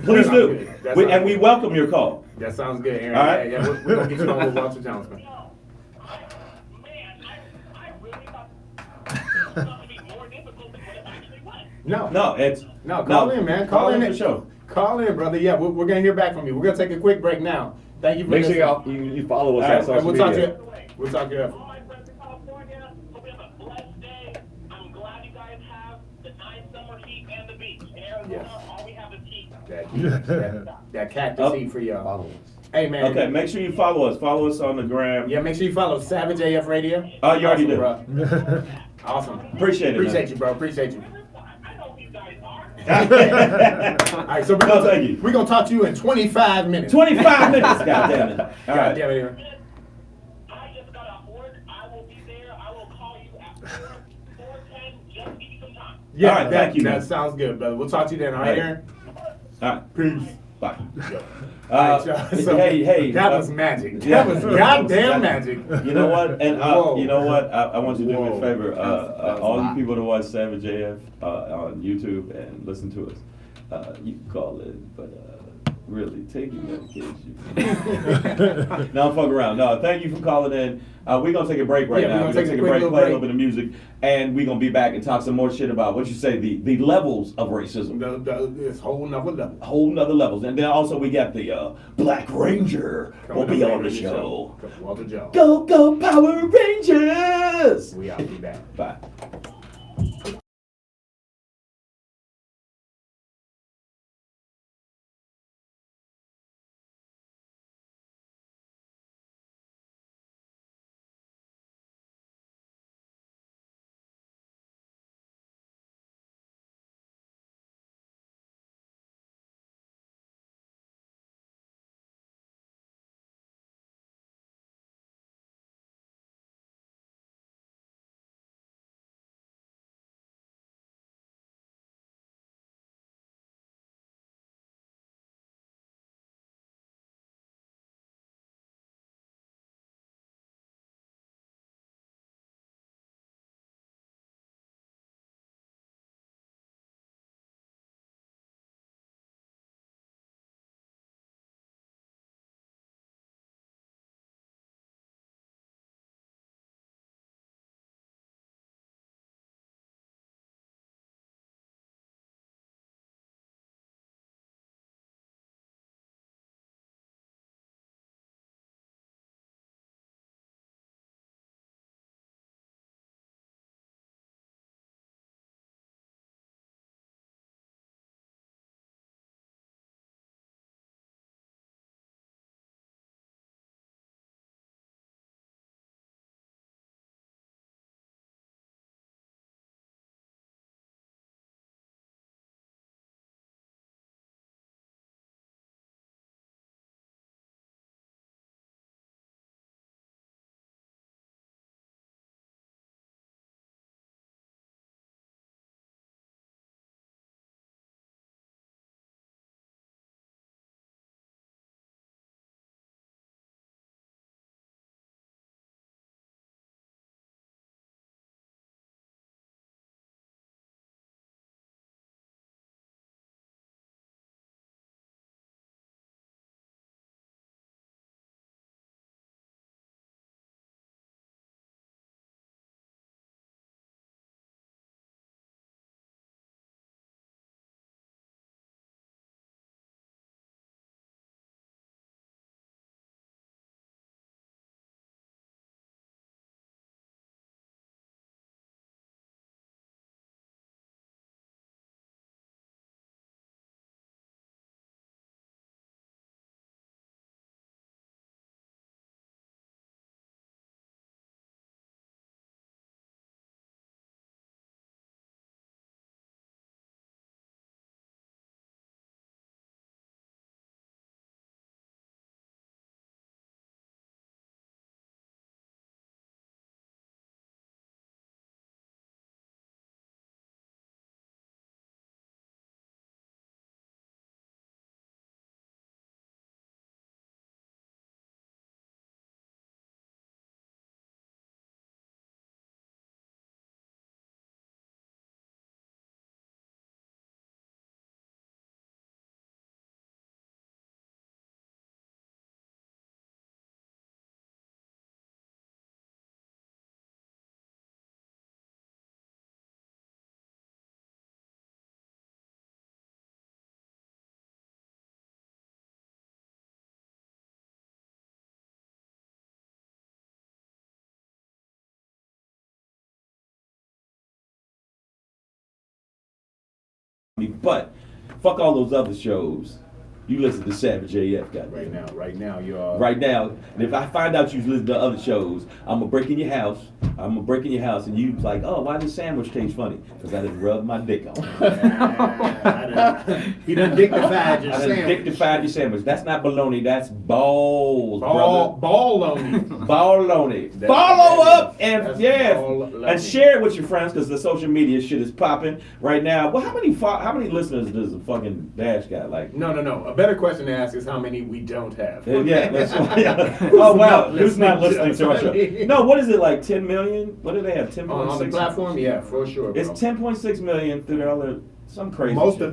Please do. That We, sounds and we good. welcome your call. That sounds good, Aaron. All right. Yeah, we're gonna get you on with Walter Jones, man. No. Man, I really thought it was going to be more difficult than what it actually was. No, call in, man. Call in for sure. Call in, brother. Yeah, we're gonna hear back from you. We're gonna take a quick break now. Thank you for Make sure listening. you follow us All right, on social We'll talk to media. you. We'll talk to you. All my friends in California, hope you have a blessed day. I'm glad you guys have the nice summer heat and the beach. In Arizona, Yes. all we have is heat. That cactus Oh. heat for y'all. Follow us. Hey, man. Okay, make sure you follow us. Follow us on the gram. Yeah, make sure you follow Savage AF Radio. Oh, you already Awesome, did. bro. Awesome. Appreciate it. Appreciate you, bro. Appreciate you. I know who you guys are. All right, so No, thank you. we're gonna talk to you in 25 minutes. 25 minutes. God damn it. All God right. damn it, Aaron. I just got off work. I will be there. I will call you at 4:10. Just give me some time. Yeah, All right, thank you, That man. sounds good, brother. We'll talk to you then. All right, All right. Aaron. All right. Peace. Bye. All right, y'all. So, hey, that uh, was magic. yeah. That was goddamn magic. You know what? And Whoa. you know what? I want you to do me a Whoa. favor. That was All you hot. people that watch Savage AF on YouTube and listen to us, you can call in, but really take your medication. No, fuck around. No, thank you for calling in. We're gonna take a break right Yeah, we're now. gonna We're gonna take a take a quick break, little play a break. little bit of music, and we're gonna be back and talk some more shit about what you say the levels of racism. This whole nother level. Whole nother levels. And then also we got the Black Ranger will be on the show. Walter Jones. Go Power Rangers! We out. Be back. Bye. But fuck all those other shows. You listen to Savage AF, goddamn. Right now, y'all. Right now, and if I find out you listen to other shows, I'm gonna break in your house. And you like, oh, why does sandwich taste funny? Because I didn't rub my dick on it. He done dictified your I done sandwich. dictified your sandwich. That's not bologna. That's balls, brother. Ball on you. Baloney. That's Follow what that up is. and That's yeah, baloney. and share it with your friends because the social media shit is popping right now. Well, how many listeners does the fucking Dash got? Like, No. A better question to ask is how many we don't have. yeah, that's yeah. Oh wow, who's not listening to our show? listening? No, what is it like? 10 million? What do they have? 10.6 On the platform, yeah, for sure. Bro. It's 10.6 million through all the some crazy. Most shit. of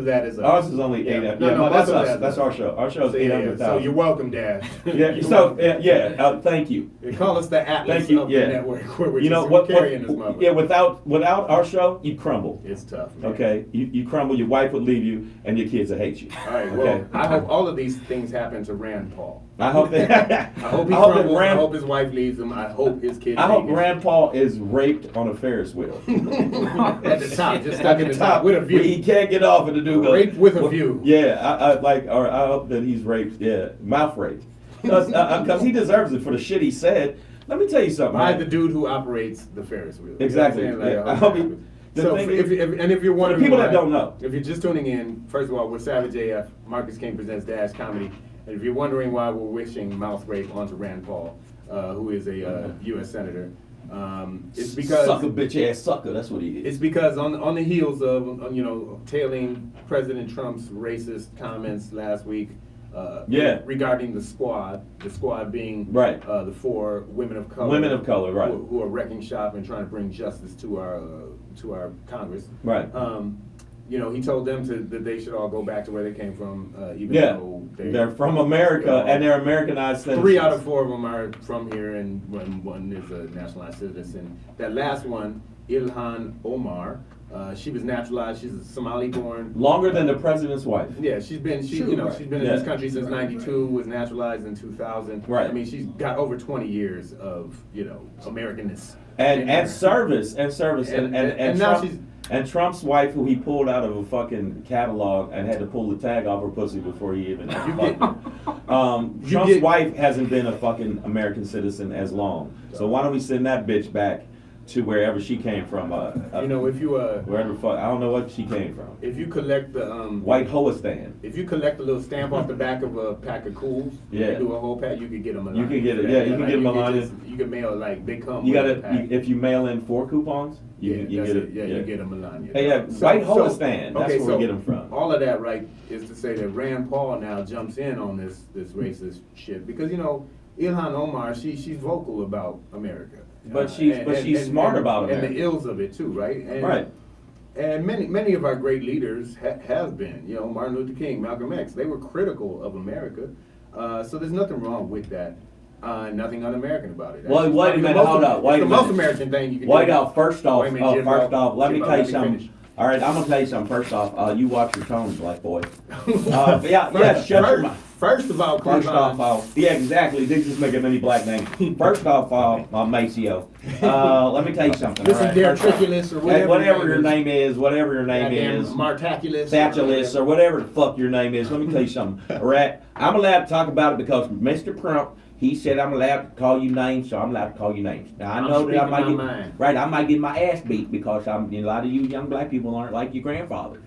that is us. Ours is only Yeah. 8. No, Yeah, no, most that's of us. that is That's us. our show. Our show is So, yeah, 800,000. so you're welcome, Dash. Yeah. You're So welcome. thank you. They call us the Atlas Thank you. of Yeah. the network, where we're You know just what? carrying this motherfucker. Yeah. Without our show, you crumble. It's tough, man. Okay. You crumble. Your wife would leave you, and your kids will hate you. All right, well, Okay? I hope all of these things happen to Rand Paul. I hope that. I hope he I hope that crumbles. I Rand. hope his wife leaves him. I hope his kids I hope hate him. Rand Paul is raped on a Ferris wheel. At the top, just stuck in the top with a view. He can't get off and the dude goes, Raped with a view. Yeah, I like, or I hope that he's raped. Yeah, mouth raped, because he deserves it for the shit he said. Let me tell you something. By man. the dude who operates the Ferris wheel. You know Exactly. what I'm saying? Yeah. I hope he- the So thing if is- you're wondering, people that why- don't know. if you're just tuning in, first of all, we're Savage AF. Marcus King presents Dash Comedy. And if you're wondering why we're wishing mouth rape onto Rand Paul, who is a U.S. senator, it's because sucker, bitch ass sucker. That's what he is. It's because on the heels of tailing President Trump's racist comments last week, regarding the squad being Right. the 4 women of color, right. who are wrecking shop and trying to bring justice to our Congress, Right. He told them that they should all go back to where they came from, even Yeah, though they're from America and they're Americanized citizens. 3 out of 4 of them are from here, and one is a nationalized citizen. That last one, Ilhan Omar, she was naturalized. She's a Somali-born. Longer than the president's wife. Yeah, she's been in this country since '92. Was naturalized in 2000. Right. I mean, she's got over 20 years of Americanness. And service and now Trump, and Trump's wife, who he pulled out of a fucking catalog and had to pull the tag off her pussy before he even fucked her. Trump's wife hasn't been a fucking American citizen as long. So why don't we send that bitch back to wherever she came from? If you wherever fuck, I don't know what she came from. if you collect the White Hoistan. if you collect a little stamp off the back of a pack of Cools, Yeah. you do a whole pack, you could get them. You can get it, yeah, you can get Melania. You can mail they come. You with a gotta pack. if you mail in 4 coupons, you Yeah, get that's it. you get a Melania. Hey, yeah, White Hoistan. That's okay, where we get them from. All of that, right, is to say that Rand Paul now jumps in on this racist shit because Ilhan Omar, she's vocal about America, But she's smart about and America. the ills of it too, right? And, Right. And many of our great leaders have been, Martin Luther King, Malcolm X. They were critical of America, so there's nothing wrong with that. Nothing un-American about it. Well, wait a minute, hold up, wait a It's the minute. most American thing you can Wait do. out, first off, Wait a minute, Jimbo. let me Jimbo, tell you let me something. finish. All right, I'm gonna tell you something. First off, you watch your tone, black boy. Shut your mouth. First of all, First Cleveland, off, yeah, exactly. They just make a many black name. First off, Maceo. Let me tell you something. Listen, all right? Derek First off, Triculus or whatever your name is, whatever your name goddamn is, Martaculus, Satchulus or whatever the fuck your name is. Let me tell you something. All right, I'm allowed to talk about it because Mr. Crump, he said I'm allowed to call you names, so I'm allowed to call you names. Now I I'm know that I speaking might my get mind. right. I might get my ass beat because a lot of you young black people aren't like your grandfathers.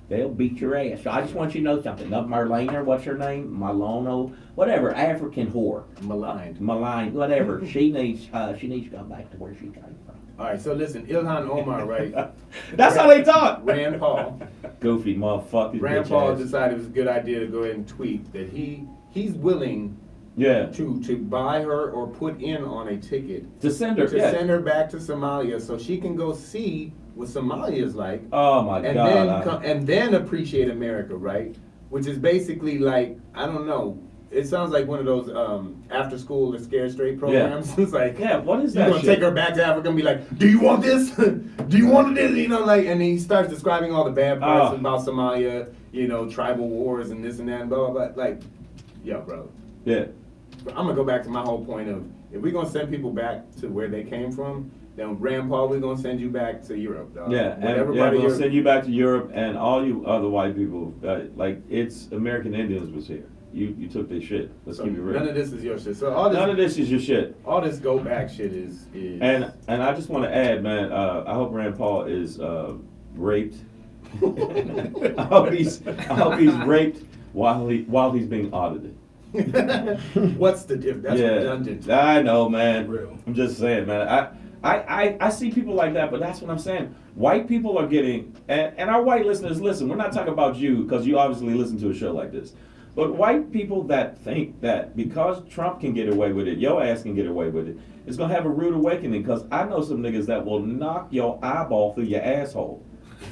They'll beat your ass. So I just want you to know something. Up Marlena, what's her name? Malono, whatever, African whore. maligned. Malign, whatever. she needs to come back to where she came from. All right, so listen, Ilhan Omar, right? That's how they talk. Rand Paul. Goofy motherfucker. Rand bitch Paul ass. decided it was a good idea to go ahead and tweet that he's willing Yeah. to buy her or put in on a ticket To send her. to Yeah. send her back to Somalia so she can go see what Somalia is like. Oh my and God. then appreciate America, right? Which is basically like, I don't know. It sounds like one of those after school or Scared Straight programs. It's like, Yeah, what is you're that gonna shit? take her back to Africa and be like, do you want this? Do you want this? And he starts describing all the bad parts Oh. about Somalia, tribal wars and this and that and blah, blah, blah. Like, yo, bro. Yeah. I'm gonna go back to my whole point of, if we're gonna send people back to where they came from, Then Rand Paul, we're gonna send you back to Europe, dog. Yeah, Whatever and part of we'll Europe- send you back to Europe, and all you other white people, like it's American Indians was here. You took their shit. Let's So keep it real. none of this is your shit. So all this, None of this is your shit. all this go back shit is. And I just want to add, man. I hope Rand Paul is raped. I hope he's raped while he's being audited. What's the difference? That's redundant. I know, man. Real. I'm just saying, man. I see people like that, but that's what I'm saying. White people are getting, and our white listeners, listen, we're not talking about you because you obviously listen to a show like this. But white people that think that because Trump can get away with it, your ass can get away with it, is going to have a rude awakening because I know some niggas that will knock your eyeball through your asshole.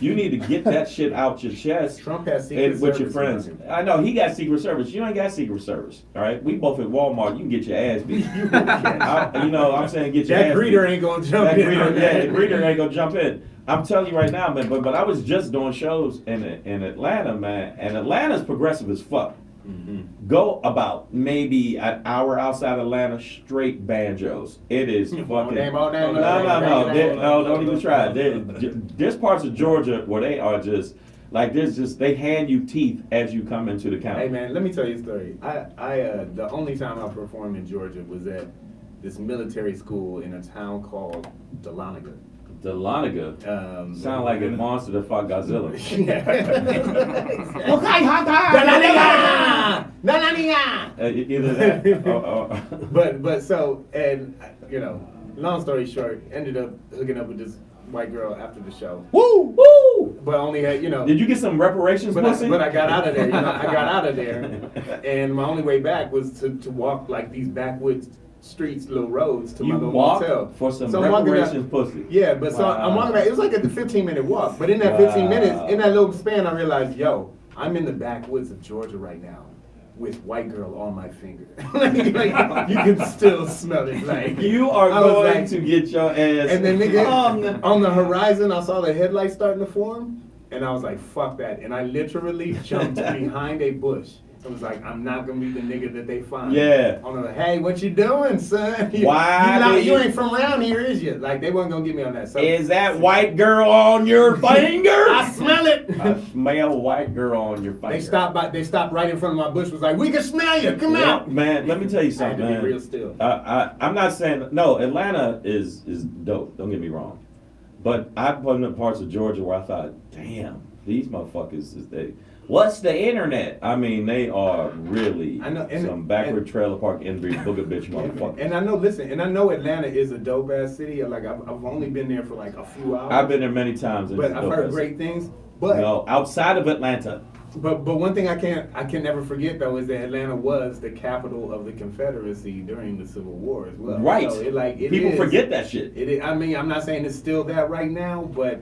You need to get that shit out your chest. Trump has Secret and with your Service friends. on him. I know he got Secret Service. You ain't got Secret Service. All right, we both at Walmart. You can get your ass beat. I'm saying get your That ass greeter beat. ain't gonna jump That in. greeter, yeah, the greeter ain't gonna jump in. I'm telling you right now, man. But I was just doing shows in Atlanta, man, and Atlanta's progressive as fuck. Mm-hmm. Go about maybe an hour outside Atlanta, straight banjos. It is fucking. All day, No, day. don't even try. There's parts of Georgia where they are just like they hand you teeth as you come into the county. Hey man, let me tell you a story. I the only time I performed in Georgia was at this military school in a town called Dahlonega. Dahlonega. Sound like a monster that fought Godzilla. Either that or But so, and you know, long story short, ended up hooking up with this white girl after the show. woo, woo. But only had, you know. Did you get some reparations, But pussy? I got out of there. You know, I got out of there, and my only way back was to walk like these backwoods streets, little roads to my You little walked motel. for some So I'm walking down- reparations, pussy. Yeah, but so I'm walking back. It was like a 15-minute walk. But in that 15 minutes, in that little span, I realized, yo, I'm in the backwoods of Georgia right now with white girl on my finger. like, you can still smell it. Like You are I was going like- to get your ass. And then nigga, hung. on the horizon, I saw the headlights starting to form, and I was like, "Fuck that!" And I literally jumped behind a bush. I was like, "I'm not gonna be the nigga that they find." Yeah. On the hey, what you doing, son? Why did you you- ain't from around here, is you? Like they wasn't gonna get me on that. So, Is that white girl on your finger? I smell it. I smell white girl on your finger. They stopped right in front of my bush. Was like, "We can smell you. Come Yeah, out." man. Let me tell you I had something, to be man. real still. I'm not saying no. Atlanta is dope. Don't get me wrong, but I've been in parts of Georgia where I thought, damn, these motherfuckers is they. What's the internet? I mean, they are really I know, and- some backward and- trailer park envy booger bitch motherfuckers. And I know, listen, and I know Atlanta is a dope ass city. Like I've only been there for like a few hours. I've been there many times. and but it's I've dope heard as- great things. But No, outside of Atlanta. but one thing I can never forget though is that Atlanta was the capital of the Confederacy during the Civil War as well. Right. So it People is- forget that shit. It is, I mean, I'm not saying it's still that right now, but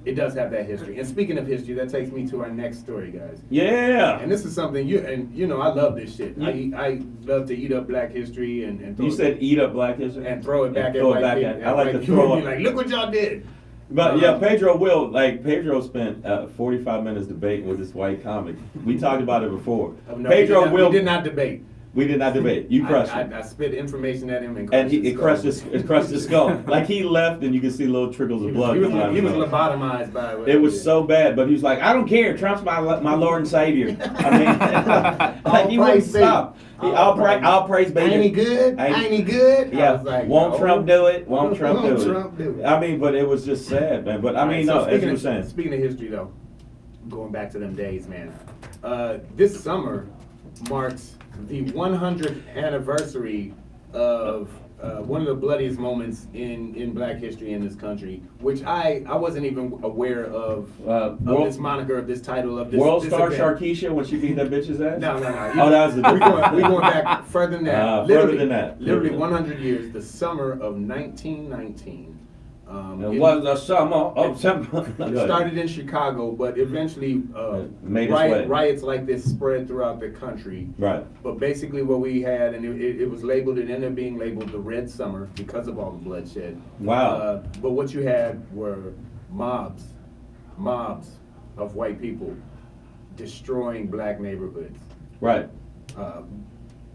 it does have that history. And speaking of history, that takes me to our next story, guys. Yeah. And this is something you know, I love this shit. I love to eat up Black history and throw You it- said eat up Black history and throw it back And at throw it white back people. at- I like White to people throw be up. like, look what y'all did. But yeah, Pedro spent 45 minutes debating with this white comic. We talked about it before. No, Pedro we did not debate. We did not debate. You crushed him. I spit information at him and And crushed it crushed his skull. Like he left and you could see little trickles of blood. He coming out was, of he was his mouth. lobotomized by what It he was did. so bad, but he was like, I don't care. Trump's my Lord and Savior. I mean, like he wouldn't praise Satan. stop. I'll praise baby. Ain't he good? Ain't he good? I Yeah, was like, won't no. Trump do it? Won't Trump Won't do Trump do it? it? I mean, but it was just sad, man. But I mean, no, as you were saying. Speaking of history, though, going back to them days, man. This summer marks the 100th anniversary of one of the bloodiest moments in Black history in this country, which I wasn't even aware of this moniker, of this title, of this World this Star event. Sharkeisha when she beat that bitch's ass? No. Oh, that was the we going back further than that. Further than that. Literally 100 years. The summer of 1919. It was the summer of September. It started in Chicago, but eventually Made its way. riots like this spread throughout the country. Right. But basically what we had, and it was labeled, it ended up being labeled the Red Summer because of all the bloodshed. Wow. But what you had were mobs of white people destroying black neighborhoods, Right.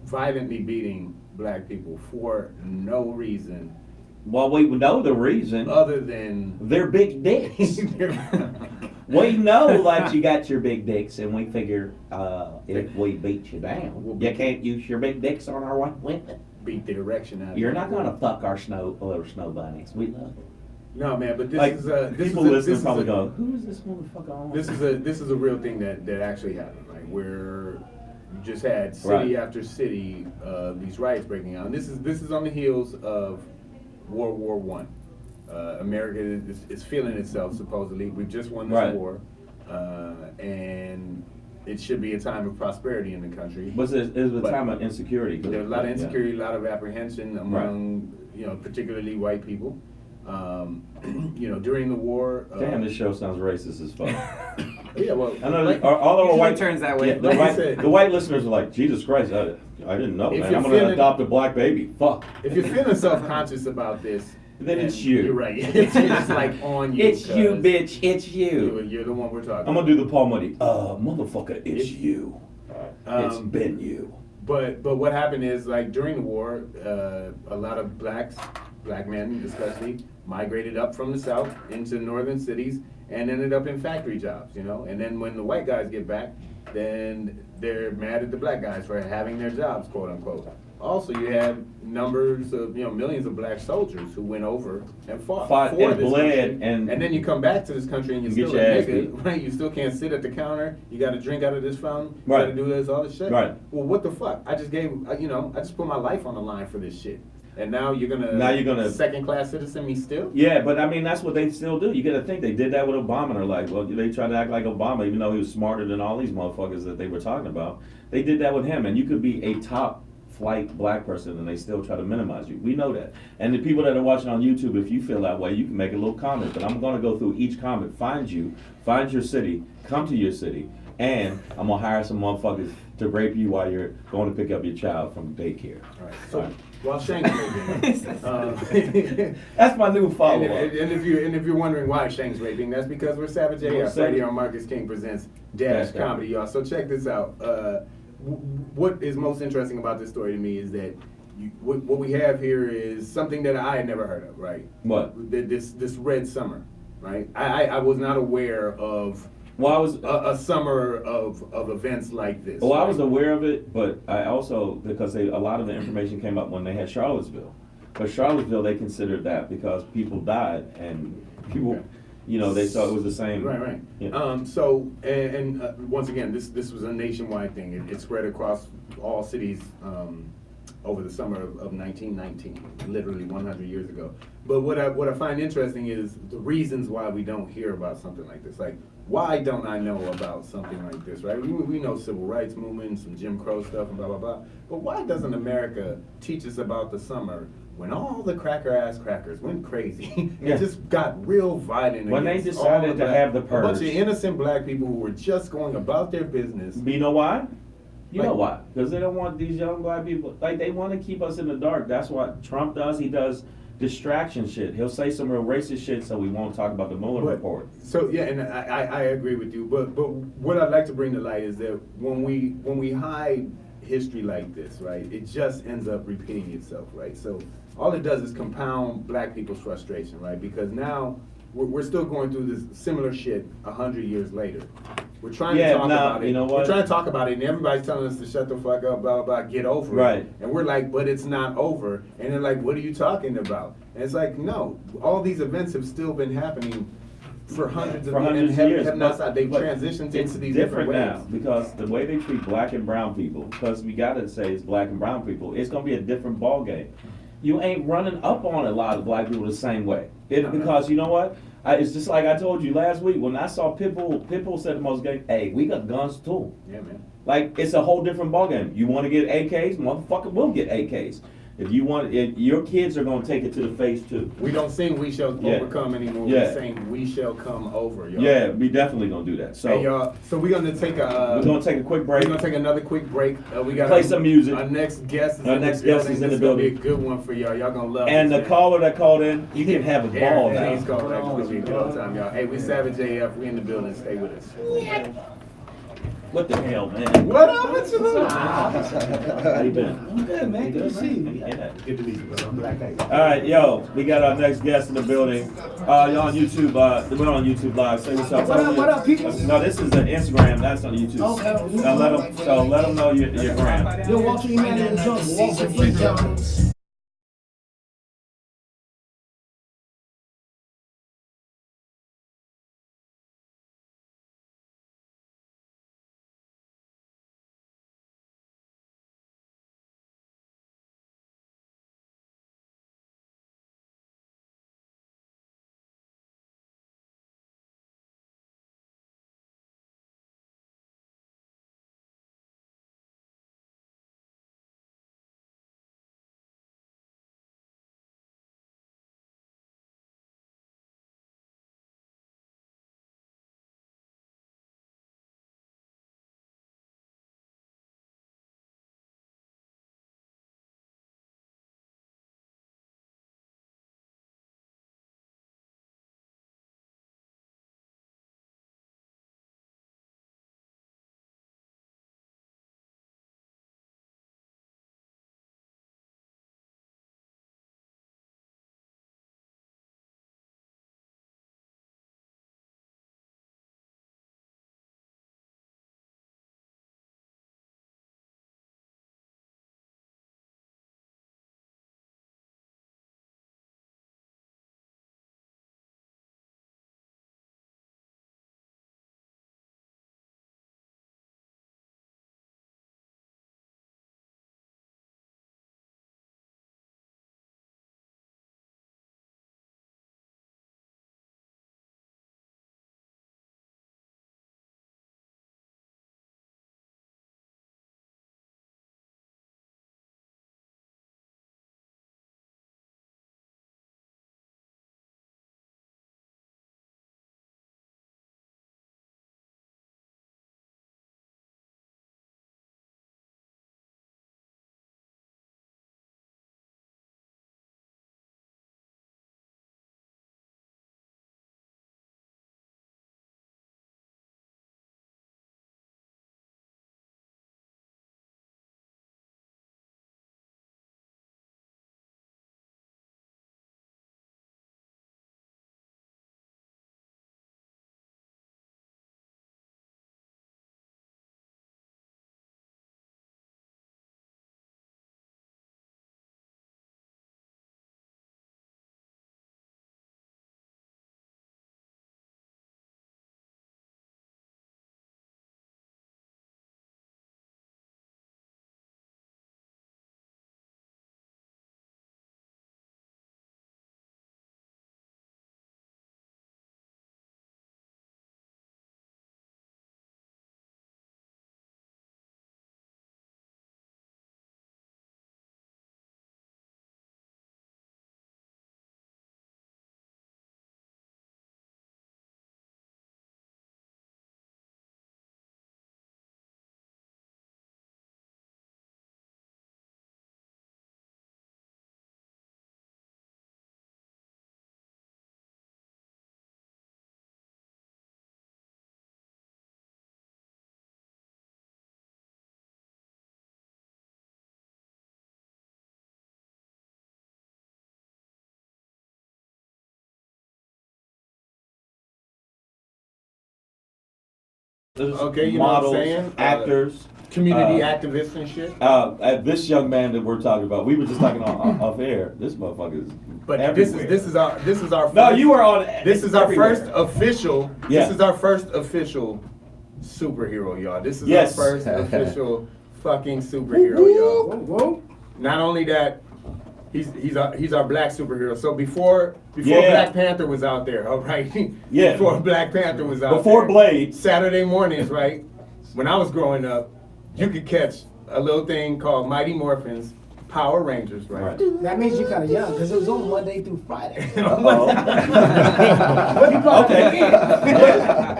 violently beating black people for no reason Well, we know the reason. other than They're big dicks. We know that you got your big dicks, and we figure if we beat you down, you can't use your big dicks on our white women. beat the erection out of You're it. not gonna fuck our little snow bunnies. We love it. No, man, but this Like, is this people is listening this probably is a, go, "Who is this motherfucker on?" this is a real thing that actually happened. Like where you just had city Right. after city these riots breaking out, and this is on the heels of World War One. America is feeling itself supposedly. We've just won this Right. war, and it should be a time of prosperity in the country. But it was a But time of insecurity. There's a lot of insecurity, a lot of apprehension among Right. particularly white people. During the war. Damn, this show sounds racist as fuck. Yeah, well, I know Like, all of our usually white turns that way. Yeah, Like I said- the white listeners are like, Jesus Christ, I didn't know, If man. you're I'm gonna feeling- adopt a black baby. Fuck. if you're feeling self-conscious about this, Then it's and you. You're right. It's like on you. It's you, 'cause bitch. It's you. You're the one we're talking. I'm gonna do the Paul Muddy. Motherfucker, it's you. It's Um, been you. But what happened is, like, during the war, a lot of black men especially, migrated up from the south into northern cities and ended up in factory jobs, And then when the white guys get back, then they're mad at the black guys for having their jobs, quote unquote. Also, you had numbers of, millions of black soldiers who went over and fought for and this bled country. and then you come back to this country and you're you get still your a ass nigga, beat. right? You still can't sit at the counter. You got to drink out of this fountain. You Right. got to do this, all this shit. Right. Well, what the fuck? I just I just put my life on the line for this shit. And now you're gonna second class citizen me still? Yeah, but I mean that's what they still do. You got to think they did that with Obama. They're like, well, they tried to act like Obama, even though he was smarter than all these motherfuckers that they were talking about. They did that with him, and you could be a top flight black person and they still try to minimize you. We know that. And the people that are watching on YouTube, if you feel that way, you can make a little comment. But I'm going to go through each comment, find your city, come to your city, and I'm going to hire some motherfuckers to rape you while you're going to pick up your child from daycare. All right. So while Shank's raping, That's my new follow-up. and if you're wondering why Shank's raping, that's because we're Savage AF right here on Marcus King Presents Dash Comedy, y'all. So check this out. What is most interesting about this story to me is that what we have here is something that I had never heard of, right? What? This Red Summer, right? I was not aware of Well, I was a summer of events like this. Well, I right? was aware of it, but I also, because a lot of the information came up when they had Charlottesville. But Charlottesville, they considered that because people died and people, they thought it was the same. Right. Yeah. So, and once again, this was a nationwide thing. It spread across all cities over the summer of 1919, literally 100 years ago. But what I find interesting is the reasons why we don't hear about something like this. Like, why don't I know about something like this, right? We know civil rights movement, some Jim Crow stuff, and blah, blah, blah. But why doesn't America teach us about the summer when all the cracker-ass crackers went crazy Yeah. and just got real violent? When they against all decided the to have the a bunch of purge. innocent black people who were just going about their business. But you know why? You know Like- why? Because they don't want these young black people, like they want to keep us in the dark. That's what Trump does. He does distraction shit. He'll say some real racist shit so we won't talk about the Mueller But- report. So yeah, and I agree with you. But what I'd like to bring to light is that when we hide history like this, right, it just ends up repeating itself, right? So all it does is compound black people's frustration, right? Because now we're still going through this similar shit 100 years later. We're trying Yeah, to talk now, about it. you know We're what? trying to talk about it, and everybody's telling us to shut the fuck up, blah, blah, blah, get over Right. it. And we're like, but it's not over. And they're like, what are you talking about? And it's like, no, all these events have still been happening for hundreds For of hundreds of and years. have not but- they've but transitioned it's into these different ways. now because the way they treat black and brown people, because we gotta say it's black and brown people, it's gonna be a different ball game. You ain't running up on a lot of black people the same way. Because you know what? It's just like I told you last week when I saw Pitbull said the most gay, hey, we got guns too. Yeah, man. Like, it's a whole different ballgame. You want to get AKs? Motherfucker will get AKs. If your kids are going to take it to the face too. We don't sing "We Shall Yeah. Overcome" anymore. Yeah. We're saying "We Shall Come Over." Y'all. Yeah, we definitely going to do that. So, Hey, y'all. So we're gonna take a. we're going to take a quick We're break. gonna take another quick break. We got Play some music. Our next guest is Our in next the guest building. is in This the gonna be a building. good one for y'all. Y'all gonna love. And this, the man. caller that called in, you can have a ball Aaron, now. he's called. That's gonna be a good old time, y'all. Hey, we Savage AF. We in the building. Stay with us. What the hell, man? What up with you, little? How you been? I'm good, man. Good to see you. Yeah. Good to meet you, brother. I'm Black Eyed. All right, yo, we got our next guest in the building. Y'all on YouTube, we're on YouTube Live. Say what's up. What up, people? No, this is an Instagram. That's on YouTube. Okay. Now let them know your gram. Yo, Walter E. Man in the jungle. Walter E. Jones. Okay, you know models, what I'm saying? actors. Community activists and shit. This young man that we're talking about, we were just talking off air. This motherfucker is But everywhere. this is our No, first, you were on. this is our everywhere. first official. Yeah. This is our first official superhero, y'all. This is Yes. our first official fucking superhero, y'all. Whoa. Not only that, he's our black superhero. So before Yeah. Black Panther was out there, all right. Yeah. Before Black Panther was out Before there. Blade. Saturday mornings, right? When I was growing up, you could catch a little thing called Mighty Morphin's Power Rangers, right? Right. That means you're kind of young because it was on Monday through Friday. Uh-oh. Okay.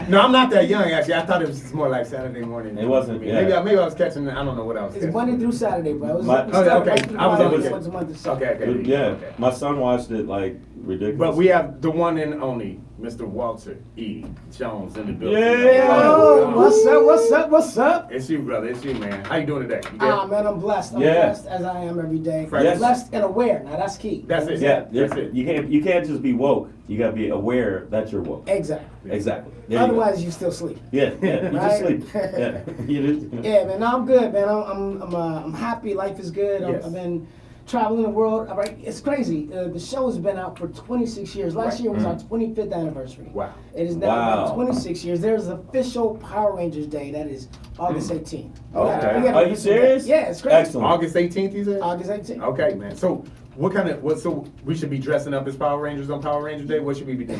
No, I'm not that young actually. I thought it was just more like Saturday morning. It wasn't, Maybe, yeah. maybe I was catching. I don't know what I was It's catching. Monday through Saturday, bro. It was My- it Oh, started okay. right through I was Friday, on- once a month or so. Okay. Yeah, Okay. my son watched it like ridiculous. But we have the one and only Mr. Walter E. Jones in the building. Yeah. Yo, what's up? It's you, brother. It's you, man. How you doing today? You good? Ah, man, I'm blessed. I'm Yeah. blessed as I am every day. Yes. Blessed and aware. Now that's key. That's it. Yeah, That's it. You can't just be woke. You gotta be aware that you're woke. Exactly. Exactly. There you go. Otherwise, you still sleep. Yeah, you just Right? sleep. Yeah, you just. Yeah, man. No, I'm good, man. I'm happy. Life is good. Yes. I've been traveling the world. All right, it's crazy. The show has been out for 26 years. Last Right. year was our 25th anniversary. Wow. It is now Wow. been 26 years. There's an official Power Rangers Day. That is August 18th. Okay. We got an Are you official day. serious? Yeah, it's crazy. Excellent. August 18th, you said? August 18th. Okay, man. So so we should be dressing up as Power Rangers on Power Ranger Day? What should we be doing?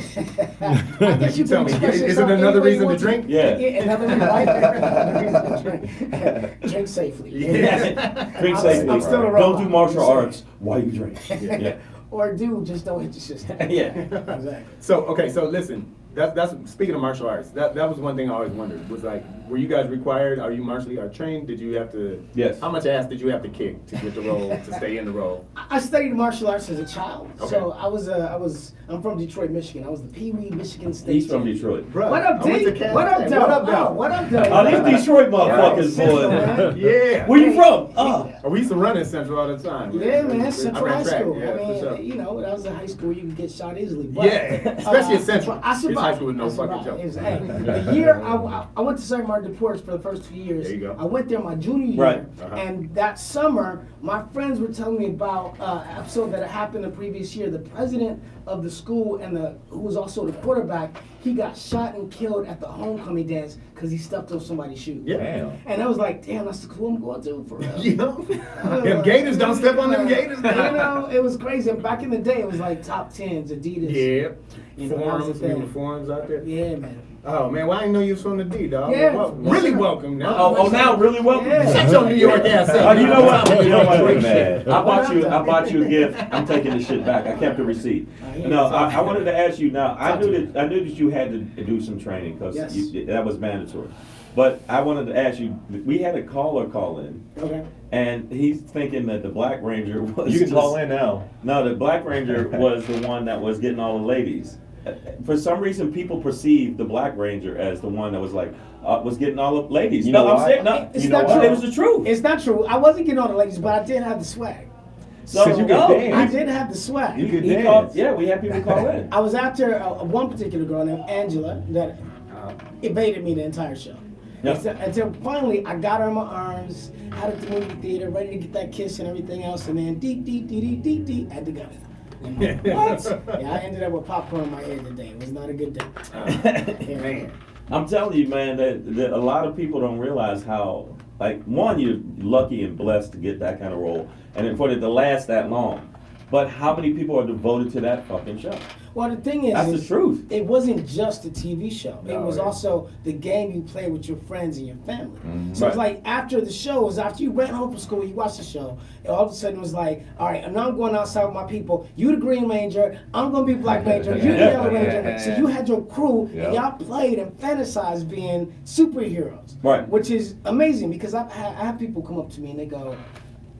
I guess you Tell can me, express is it yourself another any way you reason to want drink? Yeah. Another reason, right? Another reason to drink. Drink safely. Drink I'm- safely. I'm still a Don't robot. do martial I'm saying. arts while you drink. Yeah. Or do, just don't hit your sister. Yeah. Exactly. So listen, that's speaking of martial arts. That was one thing I always wondered. Was like, were you guys required? Are you martially art trained? Did you have to? Yes. How much ass did you have to kick to get the role to stay in the role? I studied martial arts as a child. Okay. So I'm from Detroit, Michigan. I was the Pee Wee Michigan State. He's from champion. Detroit. Bruh, What up, I went D? to Cal What up, State. Doe? What up, Oh, Doe? what up, Doe? Oh, these Detroit motherfuckers, Central, boy. man. Yeah. Where you from? Oh. We used to run in Central all the time. Yeah, man, I Central ran High track, School. Yeah, I for mean, sure. you know, that was in high school. You could get shot easily. But, Yeah, especially at Central. I survived. It's high school with no I fucking survived. joke. It was- hey, the year I went to St. Martin de Ports for the first 2 years. There you go. I went there my junior year, Right. Uh-huh. and that summer, my friends were telling me about an episode that had happened the previous year. The president of the school and who was also the quarterback, he got shot and killed at the homecoming dance because he stepped on somebody's shoe. Yeah. And I was like, damn, that's the clue I'm going to for real. You know? Them Gators, don't step on them Gators. You know, it was crazy. And back in the day, it was like top 10s, Adidas. Yeah. You know, that was Forums, the thing. uniforms out there. Yeah, man. Oh man, well I didn't know you was from the D, dog. Yeah. Well, really welcome now. Oh, now really welcome. Yeah. Shut your New York ass Oh, up. you know what? You know what, Great man? shit. I bought you a gift. I'm taking the shit back. I kept the receipt. No, I wanted to ask you now. I knew that you had to do some training because Yes. that was mandatory. But I wanted to ask you. We had a caller call in, Okay. and he's thinking that the Black Ranger was. You can just- call in now. No, the Black Ranger was the one that was getting all the ladies. For some reason, people perceived the Black Ranger as the one that was like was getting all the ladies. You No, know I'm why? saying no. It's You know not what? true. It was the truth. It's not true. I wasn't getting all the ladies, but I did have the swag. So Because you could no, dance. I did have the swag. You could he dance. called. Yeah, we had people call in. I was after one particular girl named Angela that evaded me the entire show. Yeah. Until finally I got her in my arms, had her at the movie theater, ready to get that kiss and everything else, and then dee, had to go. What? Yeah, I ended up with popcorn in my head today. It was not a good day. Yeah. Man. I'm telling you, man, that a lot of people don't realize how, like, one, you're lucky and blessed to get that kind of role, and then for it to last that long. But how many people are devoted to that fucking show? Well, the thing is, That's the truth. It wasn't just a TV show. It No, was yeah. also the game you play with your friends and your family. Mm-hmm. So it's Right. like after the show, it was after you ran home from school, you watched the show, and all of a sudden it was like, all right, and now I'm going outside with my people. You the Green Ranger, I'm gonna be Black Ranger, you the Yellow Ranger. So you had your crew, Yeah. and y'all played and fantasized being superheroes. Right. Which is amazing because I have people come up to me and they go,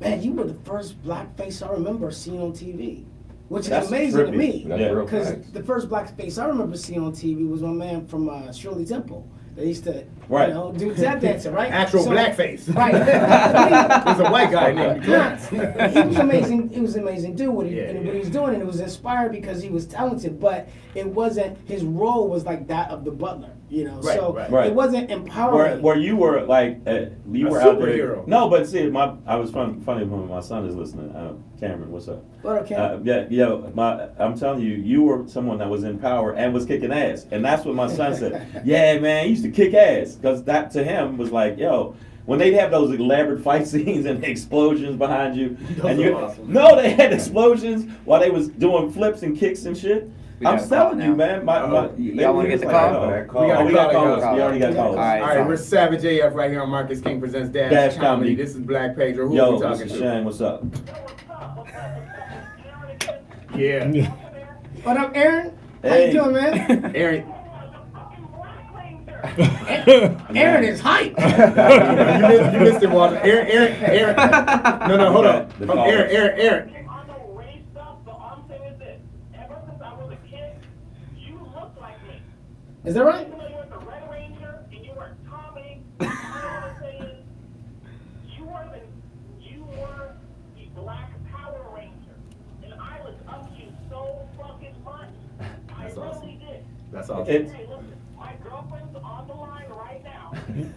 man, you were the first black face I remember seeing on TV. Which is That's amazing to trippy. me. That's Yeah. real Because facts. the first black face I remember seeing on TV was my man from Shirley Temple. They used to, Right. you know, do tap dancing, right? Actual So- blackface. Right. There's a white guy named Clarence. He was amazing. He was an amazing dude. What he, Yeah, and yeah. what he was doing, and it was inspired because he was talented. But it wasn't. His role was like that of the butler. You know, Right, so right. Right. it wasn't Where, empowering. where you were like, you A were out there. superhero. No, but see, I was funny when my son is listening. Cameron, what's up? But okay. I'm telling you, you were someone that was in power and was kicking ass, and that's what my son said. Yeah, man, he used to kick ass because that to him was like, yo. When they'd have those elaborate fight scenes and explosions behind you, Those and are you awesome. no, they had explosions while they was doing flips and kicks and shit. We I'm got a call telling you, now. man. Y'all wanna get the call? We We got got a callers. caller. We already got Yeah. callers. All right. All right, we're Savage AF right here on Marcus King Presents Dash, Dash Comedy. Comedy. This is Black Pedro. Who are Yo, we talking Mr. to? Shane, what's up? Yeah. What up, Aaron? How Hey. you doing, man? Aaron. Aaron is hype. You missed it, Walter. Aaron. No, hold on. The Aaron. On the race stuff, but all I'm saying is this. Ever since I was a kid, you look like Is that right? Even though you were the Red Ranger and you were Tommy, all I want to say is you were the Black Power Ranger, and I looked up to you so fucking much. I That's really awesome. did. That's awesome. It's- Hey, listen, my girlfriend's on the line right now, and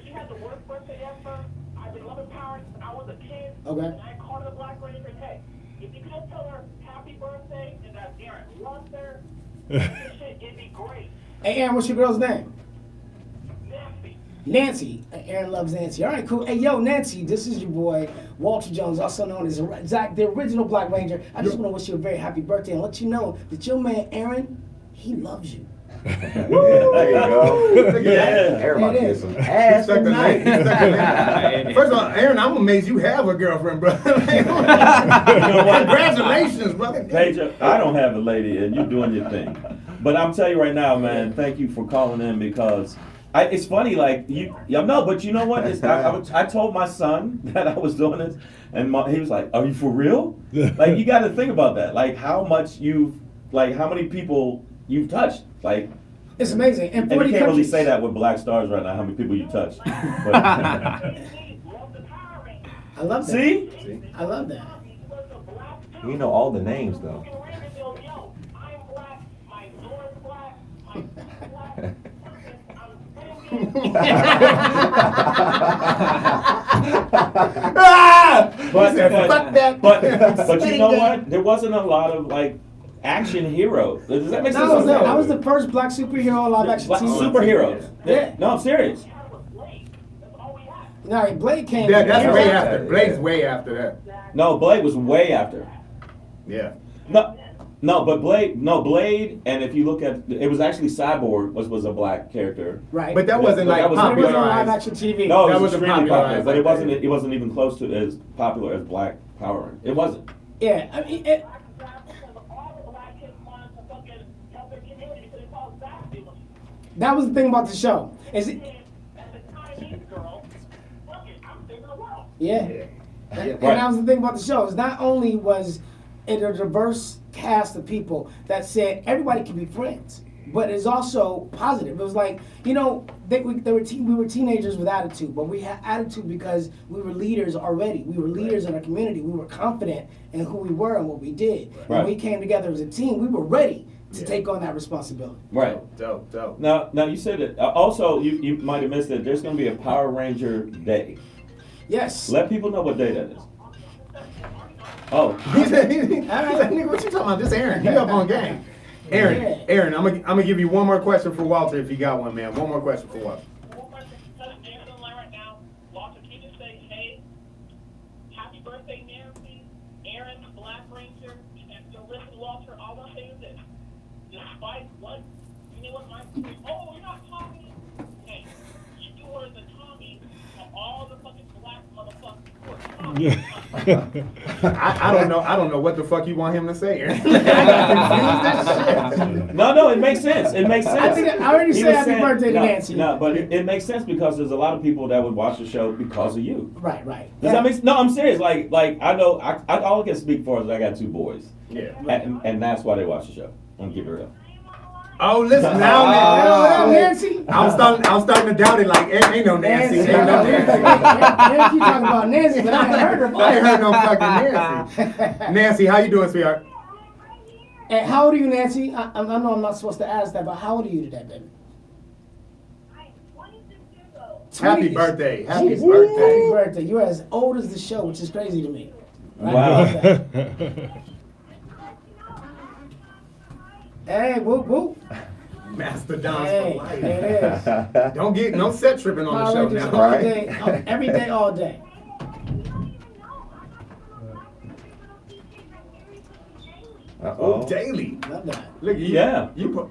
she had the worst birthday ever. I've been loving Power since I was a kid. Okay. And I called her the Black Ranger, and hey, if you could just tell her happy birthday and that Aaron loves her, this shit, it'd be great. Hey, Aaron, what's your girl's name? Nasty. Nancy. Aaron loves Nancy. All right, cool. Hey, yo, Nancy, this is your boy, Walter Jones, also known as Zach, the original Black Ranger. I just want to wish you a very happy birthday and let you know that your man, Aaron, he loves you. There you go. Look at that. Yeah. Everybody It get is. some He ass stuck the tonight. landing. He stuck the landing. First of all, Aaron, I'm amazed you have a girlfriend, bro. Congratulations, brother. Paige, I don't have a lady, and you're doing your thing. But I'm telling you right now, man, thank you for calling in because it's funny, like but you know what? I told my son that I was doing this, and he was like, "Are you for real?" Like, you got to think about that, like how many people you've touched, like. It's amazing. In And 40 you can't really countries. say that with Black Stars right now, how many people you touched. But, Love the Power Ranger. I love that. see? I love that. He was the black dude. You know all the names though. Fucking Ranger goes, yo, I'm black, my Zord's black, my black. Fuck that. But you know what? There wasn't a lot of like action heroes. Does that make sense? I was the first black superhero live action Black TV. superheroes. Yeah. No, I'm serious. No, Blade came. Yeah, that's way Yeah. after. Blade's way after that. No, Blade was way after. Yeah. But Blade, and if you look at, it was actually Cyborg was a black character. Right. But that wasn't like that was- It wasn't popularized. live action TV. No, That it was wasn't extremely popular, popularized but like it wasn't even close to as popular as Black Power. It wasn't. Yeah, I mean, that was the thing about the show. Is it? Yeah. And that was the thing about the show. Is not only was it a diverse cast of people that said everybody can be friends, but it's also positive. It was like, we were teenagers with attitude, but we had attitude because we were leaders already. We were leaders in our community. We were confident in who we were and what we did. Right. When we came together as a team, we were ready to take on that responsibility. Right. Dope. Now you said it. Also, you might have missed it. There's going to be a Power Ranger Day. Yes. Let people know what day that is. Oh. He said, nigga, what you talking about? This Aaron. He up on game. Aaron, I'm gonna give you one more question for Walter if you got one, man. One more question for Walter. One question. Aaron's on the line right now. Walter, can you just say, hey, happy birthday, Nancy, Aaron, the Black Ranger, and so listen, Walter, all I'm saying is this. Despite what, you know what my oh, you're not Tommy. Hey, you were the Tommy of all the fucking black motherfuckers who are Tommy. I don't know what the fuck you want him to say, Aaron. I got confused as shit. No, it makes sense. It makes sense. I think I already He said was happy saying- birthday to no, Nancy. No, but it makes sense because there's a lot of people that would watch the show because of you. Right. Does that make sense? No, I'm serious. Like I know, I all I can speak for is I got 2 boys. Yeah. And that's why they watch the show. I'm keep it real. Oh, listen now, What up, man. Nancy? I was starting to doubt it. Like, ain't no Nancy. Ain't no Nancy. Nancy, you talking about Nancy, but I ain't heard her. I ain't heard no fucking Nancy. Nancy, how you doing, sweetheart? And how old are you, Nancy? I know I'm not supposed to ask that, but how old are you today, baby? Happy 20. birthday. Jeez, Happy Happy birthday. birthday. You're as old as the show, which is crazy to me. Right? Wow. Hey, whoop, whoop. Mastodons Hey, for life. there it is. Don't get no set tripping on the Power show Rangers now. all day, every day, all day. Oh, daily. Love that. Look, you, Yeah. You put.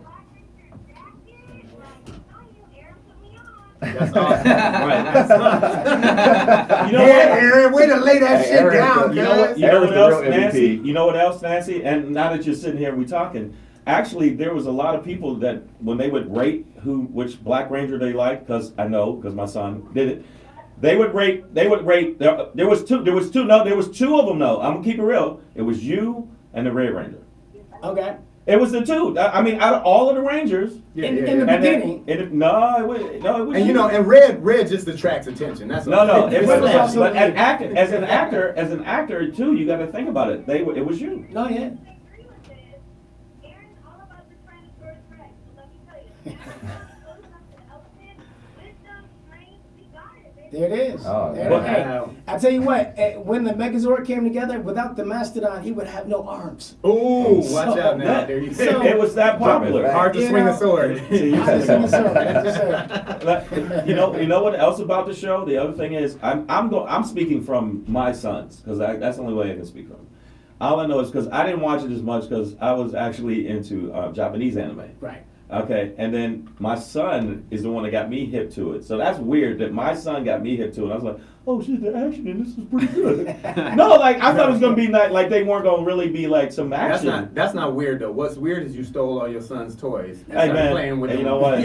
That's awesome. Right. That's awesome. You know Yeah, what? Aaron, way to lay that Hey, shit Aaron, down, You know what? cuz. You know Aaron's what the else, real Nancy? MVP. You know what else, Nancy? And now that you're sitting here, we talking. Actually, there was a lot of people that when they would rate which Black Ranger they liked, because I know, because my son did it. They would rate. There was two. No, there was 2 of them. though. I'm gonna keep it real. It was you and the Red Ranger. Okay. It was the two. I mean, out of all of the Rangers. In the and then- beginning. no, it was And you know, and red just attracts attention. That's No, all. no. It Red was, was also but good. as an actor too, you got to think about it. It was you. No, yeah. Aaron's all about the Tyrannosaurus Rex. So let me tell you, wisdom, strength, we got it, baby. There it is. Oh, There wow. it is. Hey, I tell you what, when the Megazord came together, without the Mastodon, he would have no arms. Ooh, watch So- out now. There you It, go. it was that popular. Hard to You swing know- a sword. I just sing a song, that's just it. You know what else about the show? The other thing is, I'm speaking from my sons because that's the only way I can speak from. All I know is because I didn't watch it as much because I was actually into Japanese anime. Right. Okay, and then my son is the one that got me hip to it. So that's weird that my son got me hip to it. I was like, oh shit, the action in this is pretty good. No, like I thought it was gonna be like they weren't gonna really be like some action. That's not weird though. What's weird is you stole all your son's toys and Hey, started man, playing with hey, them. you know what?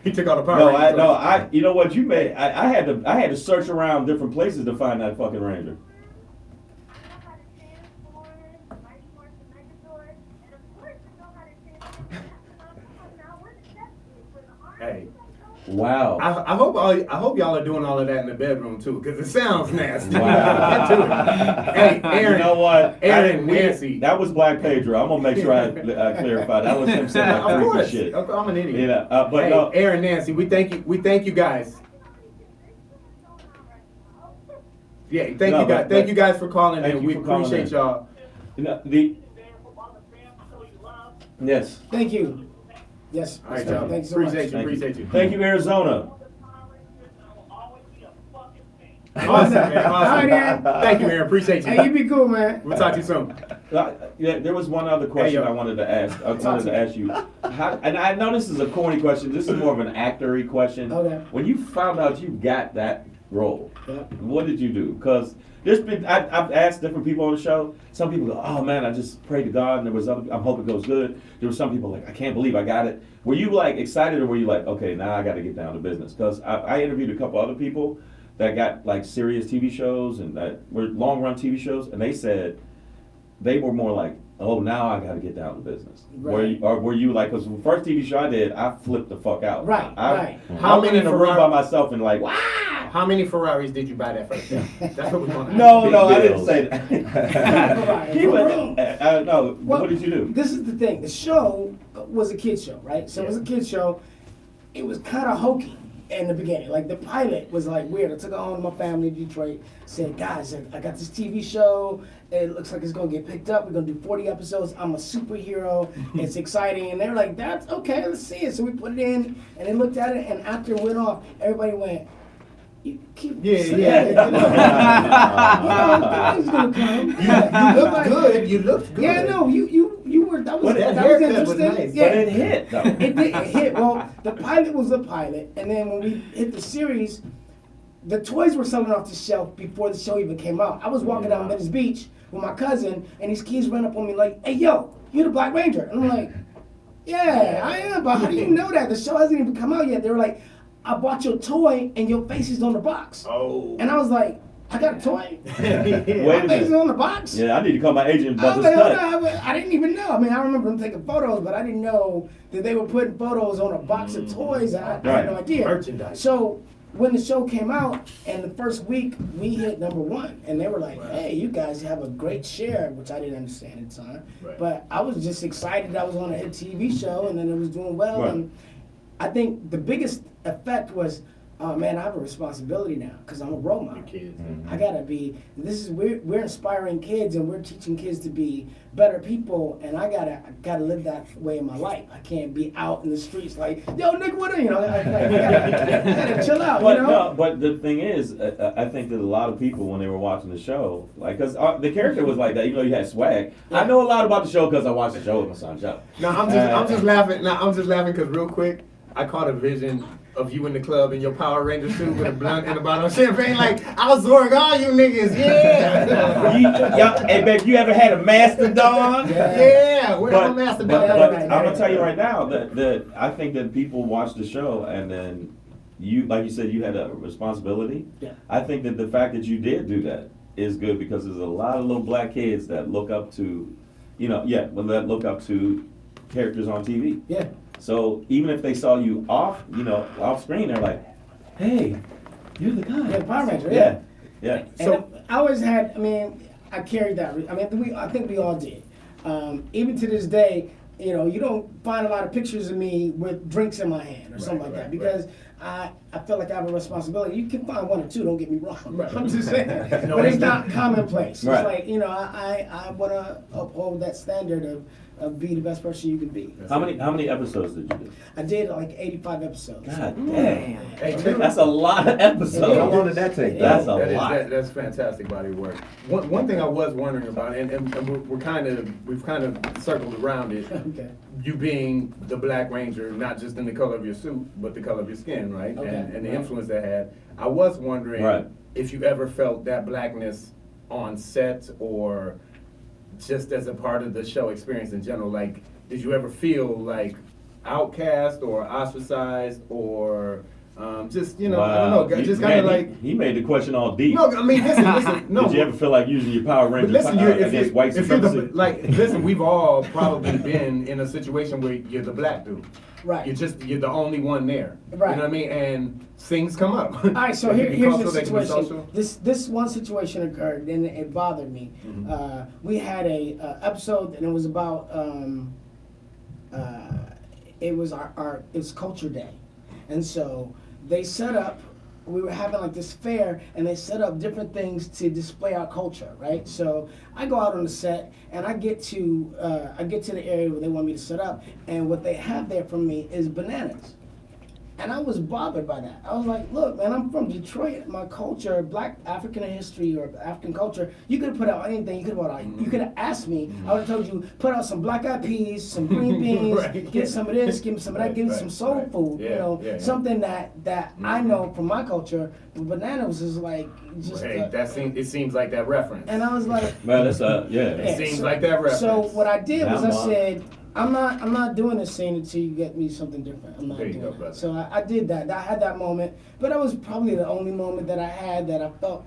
He took all the power. No, Rangers toys. you know what you made? I had to search around different places to find that fucking Ranger. I know how to transform, Mighty Morphin Megazord, and of course I know how to transform. Now, what is that for the arms? Hey. Wow. I hope y'all are doing all of that in the bedroom too, because it sounds nasty. Wow. Get to it. Hey, Aaron. You know what? Aaron, Nancy. That was Black Pedro. I'm gonna make sure I clarify. That was him saying that Of freaky course. shit. I'm an idiot. Yeah, but Hey, no. Aaron, Nancy, we thank you guys. Yeah, thank No, you guys. but- Thank you guys for calling Thank in. you We for calling appreciate in. y'all. You know, the yes. Thank you. Yes. All right, Mr. y'all. Thank you so Appreciate much. you. Appreciate you. Thank you, Arizona. Awesome, man. All right, Awesome. Aaron. Thank you, Aaron. Appreciate Hey, you you. be cool, man. We'll talk to you soon. Yeah, there was one other question yo. I wanted to ask. I wanted to ask you, and I know this is a corny question. This is more of an actor-y question. Okay. When you found out you got that role, Yeah. what did you do? Because there's been I've asked different people on the show. Some people go, "Oh man, I just prayed to God," and there was other. I'm hoping it goes good. There were some people like, "I can't believe I got it." Were you like excited, or were you like, "Okay, now I got to get down to business"? Because I interviewed a couple other people that got like serious TV shows and that were long-run TV shows, and they said they were more like, "Oh, now I got to get down to business." Right. Were you like? Because the first TV show I did, I flipped the fuck out. Right, I right. How I went many in a room by Ferrari- myself and like, wow. How many Ferraris did you buy that first day? That's what we want. No, Big I didn't bills. say that. Keep it. No, Well, what did you do? This is the thing. The show was a kid's show, right? So it was a kid's show. It was kind of hokey in the beginning. Like the pilot was like weird. I took it home to my family in Detroit. Said, guys, I got this TV show. It looks like it's gonna get picked up. We're gonna do 40 episodes. I'm a superhero. It's exciting. And they were like, that's okay. Let's see it. So we put it in, and they looked at it. And after it went off, everybody went, "You keep Yeah, saying yeah. it, you know, the thing's gonna come." You looked good. You looked good. Yeah, no, you were. That was But that that was haircut was interesting. nice. Yeah, But it hit though. it did. It hit. Well, the pilot was the pilot, and then when we hit the series, the toys were selling off the shelf before the show even came out. I was walking down Venice Beach with my cousin, and these kids ran up on me like, "Hey, yo, you're the Black Ranger," and I'm like, "Yeah, I am, but how do you know that? The show hasn't even come out yet." They were like, "I bought your toy, and your face is on the box," Oh. and I was like, "I got a toy." Wait a My face is minute. on the box. Yeah, I need to call my agent I about was this like, cut. hold on, I didn't even know. I mean, I remember them taking photos, but I didn't know that they were putting photos on a box of toys. I had Right. no idea. Merchandise. So when the show came out, and the first week we hit #1, and they were like, "Hey, you guys have a great share," which I didn't understand at the time. Right. But I was just excited that I was on a hit TV show, and then it was doing well. Right. And I think the biggest effect was, oh man, I have a responsibility now because I'm a role model. Kids. I gotta be. We're inspiring kids and we're teaching kids to be better people, and I gotta live that way in my life. I can't be out in the streets like, yo, nigga, what are you? Know, I gotta chill out. But you know. no, but the thing is, I think that a lot of people when they were watching the show, like, cause the character was like that, even though you had swag. I know a lot about the show because I watched the show with my son Joe. No, I'm just laughing. No, I'm just laughing because real quick, I caught a vision of you in the club in your Power Ranger suit with a blunt and a bottle of champagne. Like, I was throwing all you niggas, yeah. Hey, babe, you ever had a mastodon? Yeah, where's my But, master but, dog? but Right, I'm right, gonna tell you right. right now that I think that people watch the show and then you, like you said, you had a responsibility. Yeah. I think that the fact that you did do that is good because there's a lot of little black kids that look up to, that look up to characters on TV. Yeah. So even if they saw you off, off screen, they're like, "Hey, you're the guy." Yeah, Power Ranger, Yeah, yeah. And I always had, I carried that. I think we all did. Even to this day, you don't find a lot of pictures of me with drinks in my hand or something like that because I feel like I have a responsibility. You can find one or two, don't get me wrong. Right. I'm just saying. No, But it's it's not commonplace. Right. It's like, I want to uphold that standard of be the best person you can be. How many episodes did you do? I did like 85 episodes. God damn. Hey, That's a lot of episodes. How long did that take? That's a That is- lot. that's fantastic body of work. One thing I was wondering about, and we've kind of circled around it. Okay. You being the Black Ranger, not just in the color of your suit, but the color of your skin, right? Okay. And the Right. influence that had. I was wondering Right. if you ever felt that blackness on set or just as a part of the show experience in general. Like, did you ever feel like outcast or ostracized or just, I don't know, just kind of like. He made the question all deep. No, I mean, listen, no. Did you ever feel like using your Power Ranger But listen, against white supremacy? listen, we've all probably been in a situation where you're the black dude. Right. You're the only one there. Right. You know what I mean? And things come up. All right, so They can be here's the cultural, they can be situation. social. This one situation occurred, and it bothered me. We had a episode, and it was about it was Culture Day, and so they set up. We were having like this fair, and they set up different things to display our culture, right? So I go out on the set, and I get to the area where they want me to set up, and what they have there for me is bananas. And I was bothered by that. I was like, look, man, I'm from Detroit. My culture, Black African history or African culture, you could have put out anything. You could have asked me. I would have told you, put out some black eyed peas, some green beans, Right. get some of this, give me some of that, give me some soul food. Yeah. Something that I know from my culture. But bananas is like just. Hey, it seems like that reference. And I was like, Well, that's Yeah. It seems like that reference. so what I did was I Now, Mom. said, I'm not doing this scene until you get me something different. I'm not There you doing go, it. brother. So I did that. I had that moment, but that was probably the only moment that I had that I felt.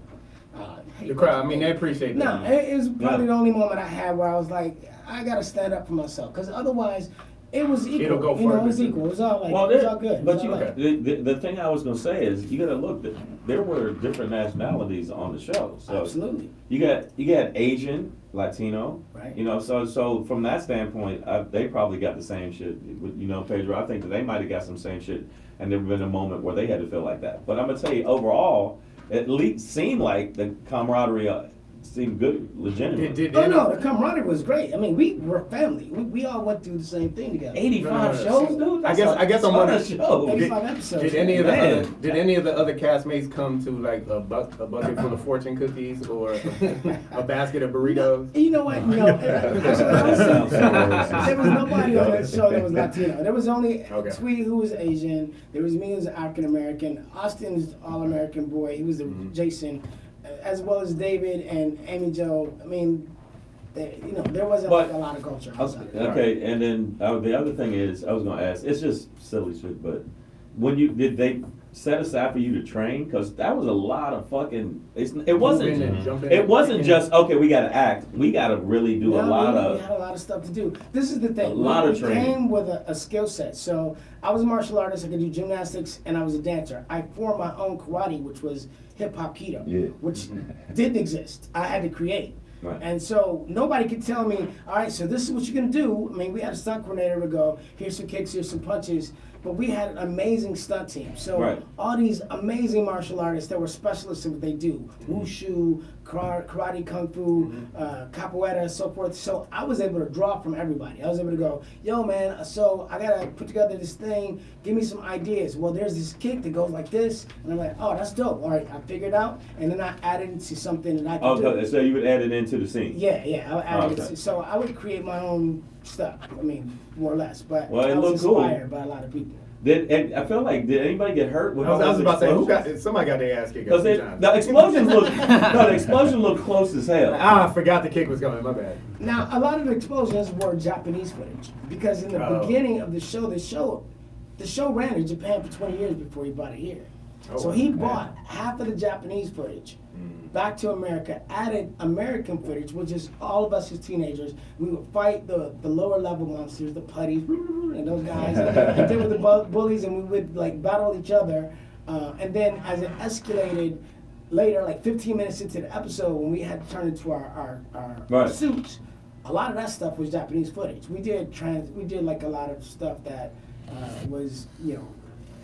The crowd, I mean, they appreciate that. No, it was probably Yeah. the only moment I had where I was like, I gotta stand up for myself, because otherwise, it was equal. It'll go you know, it further, was too. equal. It was all like, Well, it was all good. but It you, was all like- the thing I was gonna say is you gotta look. There were different nationalities on the show. So absolutely. you got Asian, Latino, Right. So from that standpoint, they probably got the same shit. Pedro, I think that they might have got some same shit, and there been a moment where they had to feel like that. But I'm gonna tell you, overall, at least seemed like the camaraderie seemed good, legitimate. Oh no, the camaraderie was great. I mean, we were family. We all went through the same thing together. 85 No. shows, dude. I guess I'm wondering. Show. 85 episodes. Did any of the Man. other castmates come to like a bucket full of fortune cookies or a basket of burritos? You know what? No. sounds so racist. There was nobody on that show that was Latino. There was only Okay. Tweety, who was Asian. There was me, who was African American. Austin's all-American boy. He was the Jason, as well as David and Amy Jo. I mean, there wasn't But- like a lot of culture outside of that. Okay, and then the other thing is, I was gonna ask. It's just silly shit, but did they set aside for you to train? Because that was a lot of fucking. It wasn't. Jump in and jump in. It wasn't just okay. We gotta act. We gotta really do a No, lot we of. had a lot of stuff to do. This is the thing. A lot of we training. came with a skill set. So I was a martial artist. I could do gymnastics, and I was a dancer. I formed my own karate, which was hip hop keto, Yeah. which didn't exist. I had to create. Right. And so nobody could tell me, all right, so this is what you're gonna do. I mean, we had a stunt coordinator to go, here's some kicks, here's some punches. But we had an amazing stunt team. So Right. all these amazing martial artists that were specialists in what they do, wushu, karate, kung fu, capoeira, so forth. So I was able to draw from everybody. I was able to go, yo man, so I gotta put together this thing, give me some ideas. Well, there's this kick that goes like this, and I'm like, oh, that's dope. All right, I figured it out, and then I added it to something that I could do. Okay, so you would add it into the scene. Yeah, I would add it Okay. to, so I would create my own stuff. I mean, more or less, but Well, it I was looked cool. inspired by a lot of people. And I feel like did anybody get hurt with I all was those about to say, explosions? somebody got their ass kicked. Because a few times. the explosions the explosion looked close as hell. I forgot the kick was coming. My bad. Now, a lot of the explosions were Japanese footage because in the Oh. beginning of the show ran in Japan for 20 years before he brought it here. Oh, So he man. bought half of the Japanese footage back to America, added American footage, which is all of us as teenagers. We would fight the lower level monsters, the putties, and those guys, and they were the bullies, and we would like battle each other. And then as it escalated later, like 15 minutes into the episode, when we had to turn into our Right. suits, a lot of that stuff was Japanese footage. We did like a lot of stuff that was, you know,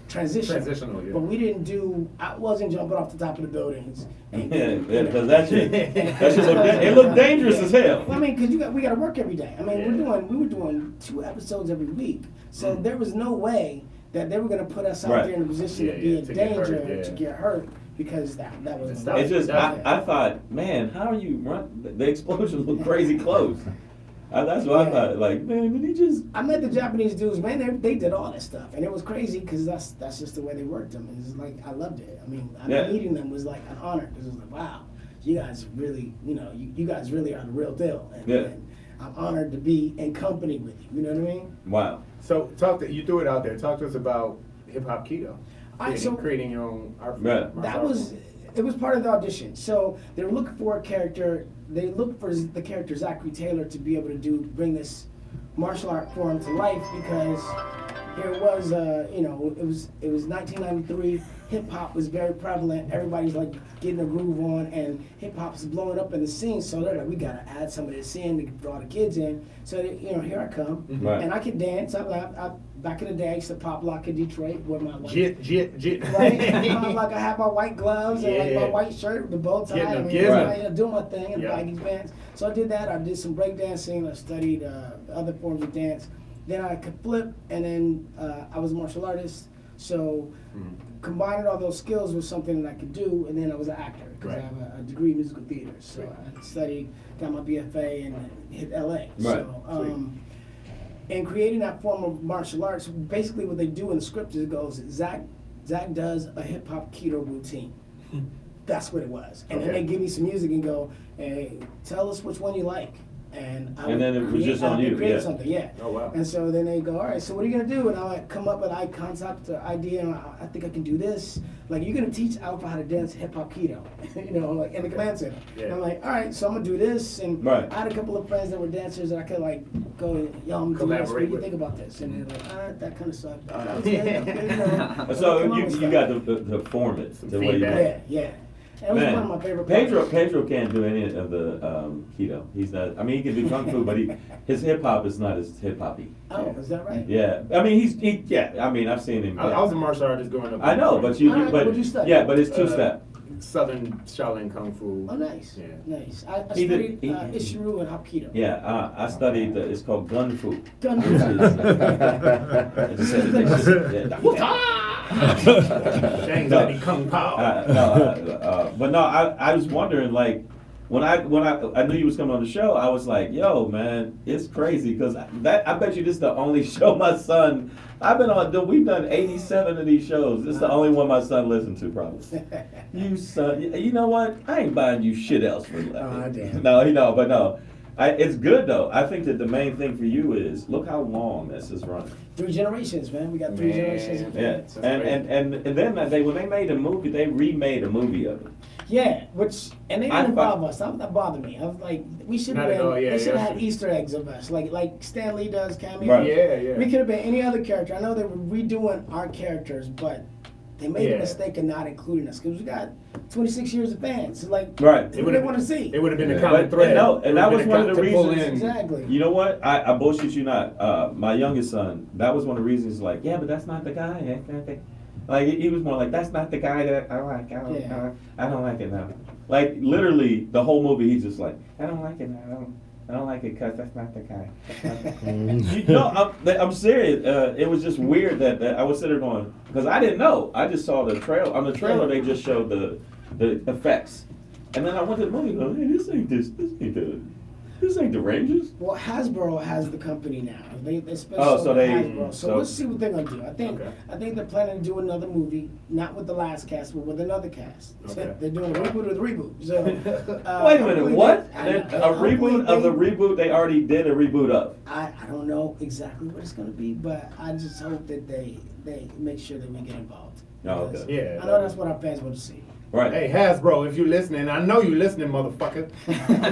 transitional, yeah. but we didn't do. I wasn't jumping off the top of the buildings. And, Yeah, because that shit, it looked dangerous as hell. Well, I mean, because we got to work every day. I mean, we were doing 2 episodes every week, so there was no way that they were going to put us out Right. there in a position Yeah, to be yeah, in to get hurt, danger yeah. to get hurt because that was. Stop. It's just, Yeah. I thought, man, how are you run? The explosions look crazy close. That's what I Yeah. thought. Like, man, did he just? I met the Japanese dudes, man. They did all that stuff, and it was crazy because that's just the way they worked them. And it's like I loved it. I mean, Yeah. meeting them was like an honor because it was like, wow, you guys really, you know, you guys really are the real deal. And, Yeah. and I'm honored to be in company with you. You know what I mean? Wow. So you threw it out there. Talk to us about Hip Hop Keto. Creating your own art form. Right. That was it was part of the audition. So they were looking for a character. They looked for the character Zachary Taylor to be able to bring this martial art form to life because here it was, you know, it was 1993. Hip hop was very prevalent. Everybody's like getting a groove on, and hip hop is blowing up in the scene. So they're like, we gotta add some of this in to draw the kids in. So you know, here I come, Right. and I can dance. I back in the day, I used to pop lock in Detroit with my white, Jit. right? Like I had my white gloves and like Yeah. my white shirt with the bow tie. Getting I them mean, kids. right, you know, doing my thing and Yeah. baggy pants. So I did that. I did some break dancing. I studied other forms of dance. Then I could flip, and then I was a martial artist. So combining all those skills was something that I could do. And then I was an actor because Right. I have a degree in musical theater. So I studied, got my BFA, and hit LA. Right. So. In creating that form of martial arts, basically what they do in the script is it goes, Zach does a hip hop keto routine. That's what it was. And then Okay. they give me some music and go, hey, tell us which one you like. And And then it was just on you, create yeah. something, yeah. Oh, wow. And so then they go, all right, so what are you gonna do? And I like come up with eye concept idea, and I think I can do this. Like you're gonna teach Alpha how to dance hip hop keto, you know, like in the command center. Yeah. And I'm like, all right, so I'm gonna do this. And Right. I had a couple of friends that were dancers that I could like go, yo, I'm gonna do this. What do Collaborate you with. think about this? And they're like, that kind of sucked. Oh, that was good. I'm good, you know. So Come on you with you stuff. got to form it the way you feedback. want. Yeah. And it was one of my favorite parts. Pedro can't do any of the keto. He's not. I mean, he can do kung fu, but his hip hop is not as hip hoppy. Oh, is that right? Yeah, I mean, yeah. I mean, I've seen him. I was a martial artist growing up. I know, but you, All right, but what'd you study? yeah, but it's 2-step. Southern Shaolin Kung Fu. Oh, nice. Yeah. Nice. I He did- studied he- Ishiru and Hapkido. Yeah, I studied. It's called gun fu. Gun Which is- Shang No. said he Kung Pao. But no, I was wondering, like, when I knew you was coming on the show, I was like, yo, man, it's crazy because I bet you this is the only show my son. I've been on. We've done 87 of these shows. This is the only one my son listened to, probably. You son, you know what? I ain't buying you shit else for that. Aw, damn. No, but no. It's good though. I think that the main thing for you is look how long this is running. 3 generations, man. We got 3 Man. generations of Yeah, fans. and then when they made a movie, they remade a movie of it. Yeah, and they I didn't thought- involve us. That bothered me. I was like, we should Not have at all, been. yeah, They should have yeah. had Easter eggs of us, like Stan Lee does cameo. Right. Yeah. We could have been any other character. I know they were redoing our characters, but they made Yeah. the mistake of not including us because we got 26 years of fans. It's like, Right. what do they want to see? It would have been a Yeah. common But- thread. no, and that It was would've one been of the to pull reasons- in- Exactly. You know what? I bullshit you not. My youngest son, that was one of the reasons. Like, yeah, but that's not the guy. Like he was more like, that's not the guy that I like. I don't like it now. Like literally, the whole movie, he's just like, I don't like it now. I don't like it because that's not the guy. I'm serious. It was just weird that I was sitting there going, because I didn't know. I just saw the trailer. On the trailer, they just showed the effects, and then I went to the movie going, hey, this ain't the Rangers. Well, Hasbro has the company now. They spent Oh, so they- Hasbro. So so- let's see what they're gonna do. Okay. I think they're planning to do another movie, not with the last cast, but with another cast. Okay. They're doing a reboot of the reboot. So Wait a minute, hopefully what? they- A hopefully reboot of the they- reboot they already did a reboot of. I don't know exactly what it's gonna be, but I just hope that they make sure that we get involved. Oh, okay. Yeah. I know that's what our fans want to see. Right. Hey Hasbro, if you're listening, I know you're listening, motherfucker.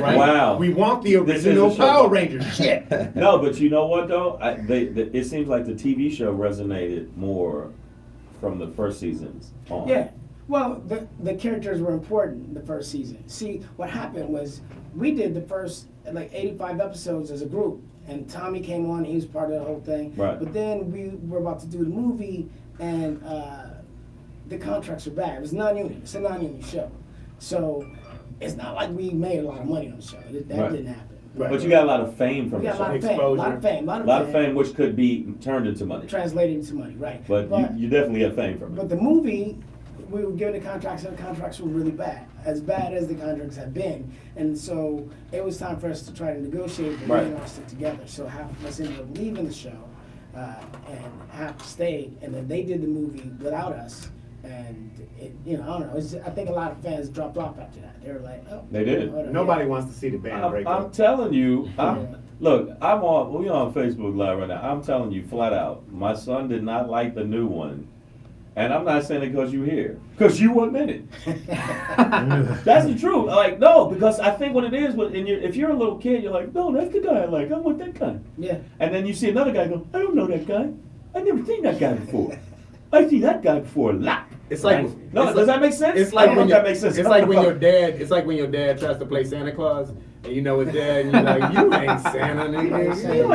Right? Wow. We want the This is original a show. Power Rangers. Shit. No, but you know what though? It seems like the TV show resonated more from the first seasons on. Yeah. Well, the characters were important the first season. See, what happened was we did the first like 85 episodes as a group, and Tommy came on. He was part of the whole thing. Right. But then we were about to do the movie, and the contracts were bad. It was non-union. It's a non-union show, so it's not like we made a lot of money on the show. That Right. didn't happen. But you got a lot of fame from We the got a lot show. of fame, a lot of fame, A lot of fame, which could be turned into money. translated into money, right? But you definitely have fame from But it. the movie, we were given the contracts, and the contracts were really bad as the contracts have been. And so it was time for us to try to negotiate, but we Right. didn't want to stick together. So half of us ended up leaving the show, and half stayed. And then they did the movie without us. And I don't know. I think a lot of fans dropped off after that. They were like, oh, They did. whatever. Nobody wants to see the band break I'm up. telling you, Yeah. look, we on Facebook Live right now. I'm telling you flat out, my son did not like the new one. And I'm not saying it because you're here, because you weren't in it. That's the truth. Like, no, because I think what it is, if you're a little kid, you're like, no, that's the guy I like. I want that guy. Yeah. And then you see another guy go, I don't know that guy. I've never seen that guy before. I've seen that guy before a lot. It's like Right? No, it's does like- that make sense? It's I like don't know when if that makes sense. It's like when your dad. It's like when your dad tries to play Santa Claus, and you know his dad, and you're like, "You ain't Santa, nigga. You ain't Santa. You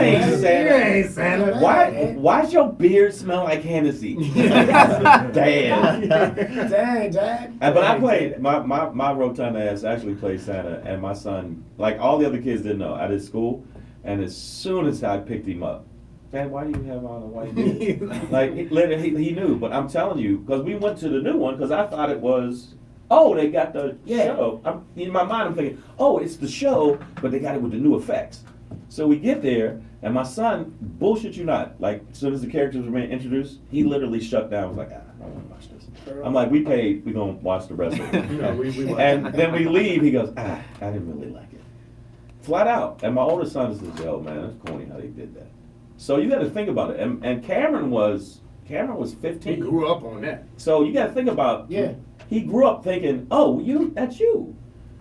ain't Santa." Why's your beard smell like Hennessy? Damn. Dang, Dad. But I played, my rotund ass actually played Santa, and my son, like all the other kids didn't know, I did school, and as soon as I picked him up, Dad, why do you have on a white beard? Like, he knew, but I'm telling you, because we went to the new one, because I thought it was, oh, they got the show. In my mind, I'm thinking, oh, it's the show, but they got it with the new effects. So we get there, and my son, bullshit you not, like, as soon as the characters were being introduced, he literally shut down, was like, I don't want to watch this. I'm like, we paid, we gonna watch the rest of it. And then we leave, he goes, I didn't really like it. Flat out. And my older son says, yo, man, that's corny how they did that. So you got to think about it. And Cameron was 15. He grew up on that. So you got to think about. Yeah. He grew up thinking, oh, that's you.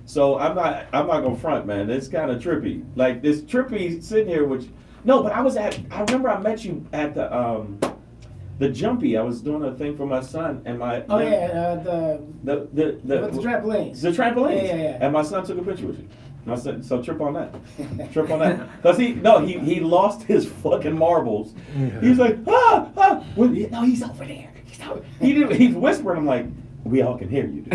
So I'm not gonna front, man. It's kind of trippy. Like this trippy sitting here, but I remember I met you at the Jumpy. I was doing a thing for my son and my. Oh yeah, with the trampolines. The trampolines. Yeah. And my son took a picture with you. And I said, so trip on that. Trip on that. Because he lost his fucking marbles. He's like, ah. Well, no, he's over there. He's whispering. I'm like, we all can hear you, dude.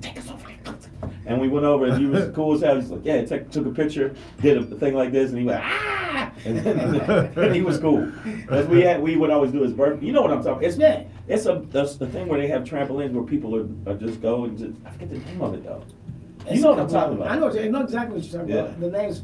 Take us over there. And we went over and he was cool as hell. He's like, yeah, took a picture, did a thing like this, and he went, ah! And he was cool. Because we would always do his birthday. You know what I'm talking about. That's the thing where they have trampolines where people are just go and just, I forget the name of it though. You know what I'm talking about. I know exactly what you're talking Yeah. about. The name's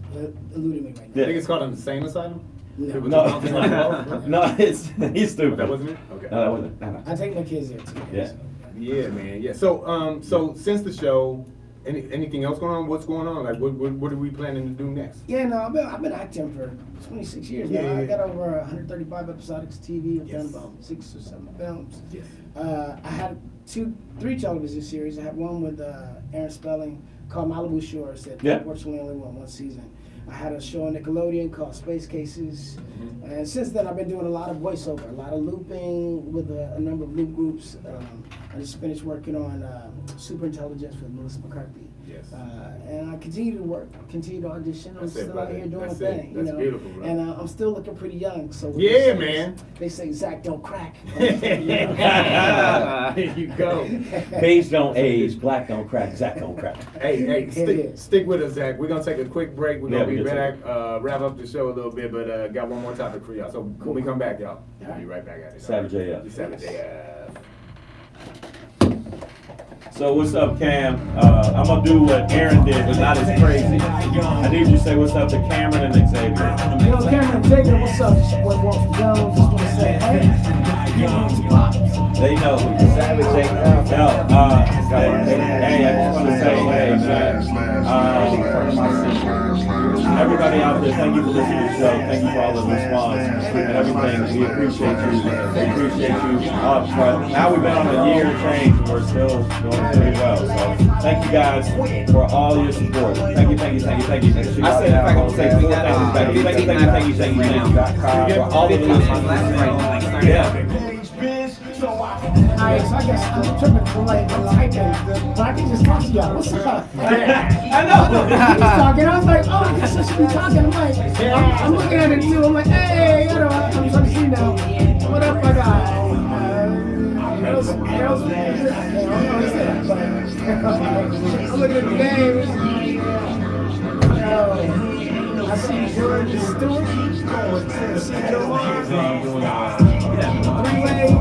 eluding me right now. I think it's called an insane asylum. No. People No, talking about- no, he's stupid. That wasn't it. Okay. No, that wasn't. No. I take my kids there too. Yeah. so. Yeah, man. Yeah. So since the show, anything else going on? What's going on? Like, what are we planning to do next? Yeah, no, I've been acting for 26 years now. Yeah. I got over 135 episodics TV. I've Yes. done about 6 or 7 films. Yes. I had 3 television series. I had one with Aaron Spelling called Malibu Shores that Yeah. unfortunately only won 1 season. I had a show on Nickelodeon called Space Cases. And since then, I've been doing a lot of voiceover, a lot of looping with a number of loop groups. I just finished working on Super Intelligence with Melissa McCarthy. Yes. And I continue to work, continue to audition. I'm That's it, still out brother. here doing That's my it. thing. That's you know? beautiful, bro. And I'm still looking pretty young. So what Yeah, they say man. is- They say Zach don't crack. There you go. Beige don't age, black don't crack, Zach don't crack. Hey, Yeah. stick with us, Zach. We're gonna take a quick break. We're Yeah, gonna we be can back, wrap up the show a little bit, but got one more topic for y'all. So when we come back, y'all, we'll be right back at it. Savage AF. Savage AF. So what's up, Cam? I'm gonna do what Aaron did, but not as crazy. I need you to say what's up to Cameron and Xavier. Yo, Cameron Jacob, what's up? What Walter Jones? Just want to say, hey, you know, They know. Savage ain't now. Hey, I just want to say, hey, man, everybody out there, thank you for listening to the show. Thank you for all the response and everything. We appreciate you. We appreciate you. Now we've been on a year change and we're still doing pretty well. So thank you guys for all your support. Thank you. I said, if I can say 4 things, thank you. For all of the listeners. Yeah. Alright, so I guess I'm tripping for like but I can just talk to y'all. What's up? I know. He's talking. I was like, oh, I guess I should be talking. I'm like, I'm looking at it too. I'm like, hey, you know, I'm trying to see now. What up, my guy? Girls, I don't know what to say, but I'm looking at the game. I see George Stewart. I see Joe Martin. 3 ways.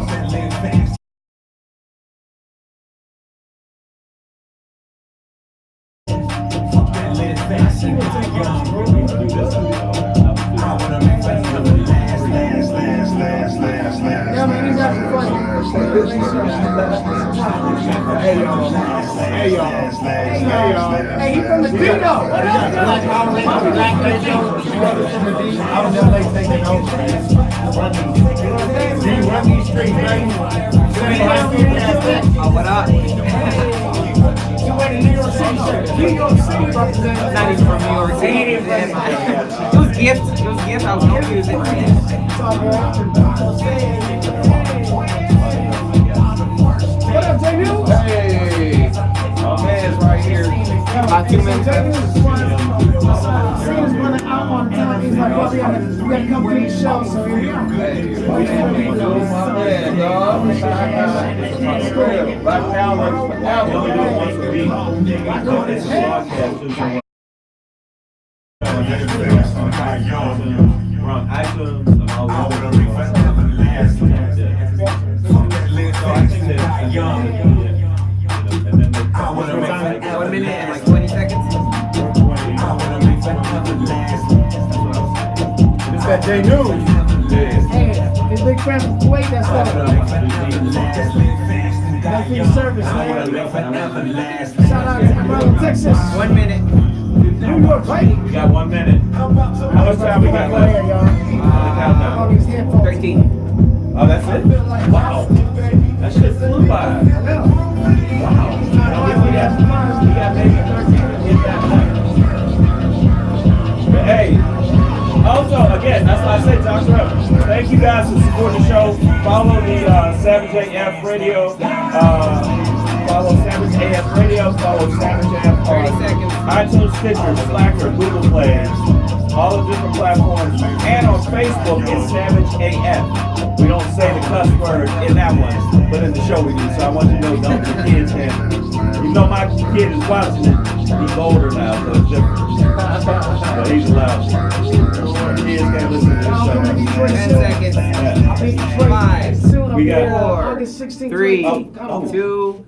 Yeah, man, these guys are funny. Hey y'all. Hey, he from the Dino. What up, I was just like taking over. You run these streets, man. Oh, what up? You went to New York City. New York City representative. Not even from New York City. It was gifts. I was no music. What up, J News? Hey, my man's right here. About 2 minutes. Seems running out on time. He's like, well, we gotta come to the show, so here we go. Hey, my man, dog. Black Power. We do it once a week. We're on iTunes and all the other and then 1 minute and like 20 seconds. It's that J News. Hey, his big friend from Kuwait, that's Thank you for your service, man. Shout out to my brother, Texas. 1 minute. New York, right? we got 1 minute. How much time we got Go ahead, left? y'all. All these headphones. 13. Oh, that's it? Wow. That shit flew by. I know. Wow. We got maybe 13 to get that one. But hey, also, again, that's why I say Dr. Up. Thank you guys for supporting the show. Follow the Savage AF Radio. Follow Savage AF Radio. Follow Savage AF 30 seconds. iTunes, Stitcher, Slacker, Google Play, all the different platforms. And on Facebook, it's Savage AF. We don't say the cuss word in that one, but in the show we do. So I want you to know, don't the kids can. You know my kid is watching it. He's older now, so it's different. But he's allowed to. Kids can't listen to this show. 10 seconds. Yeah. 5. We got 4. 3. 2.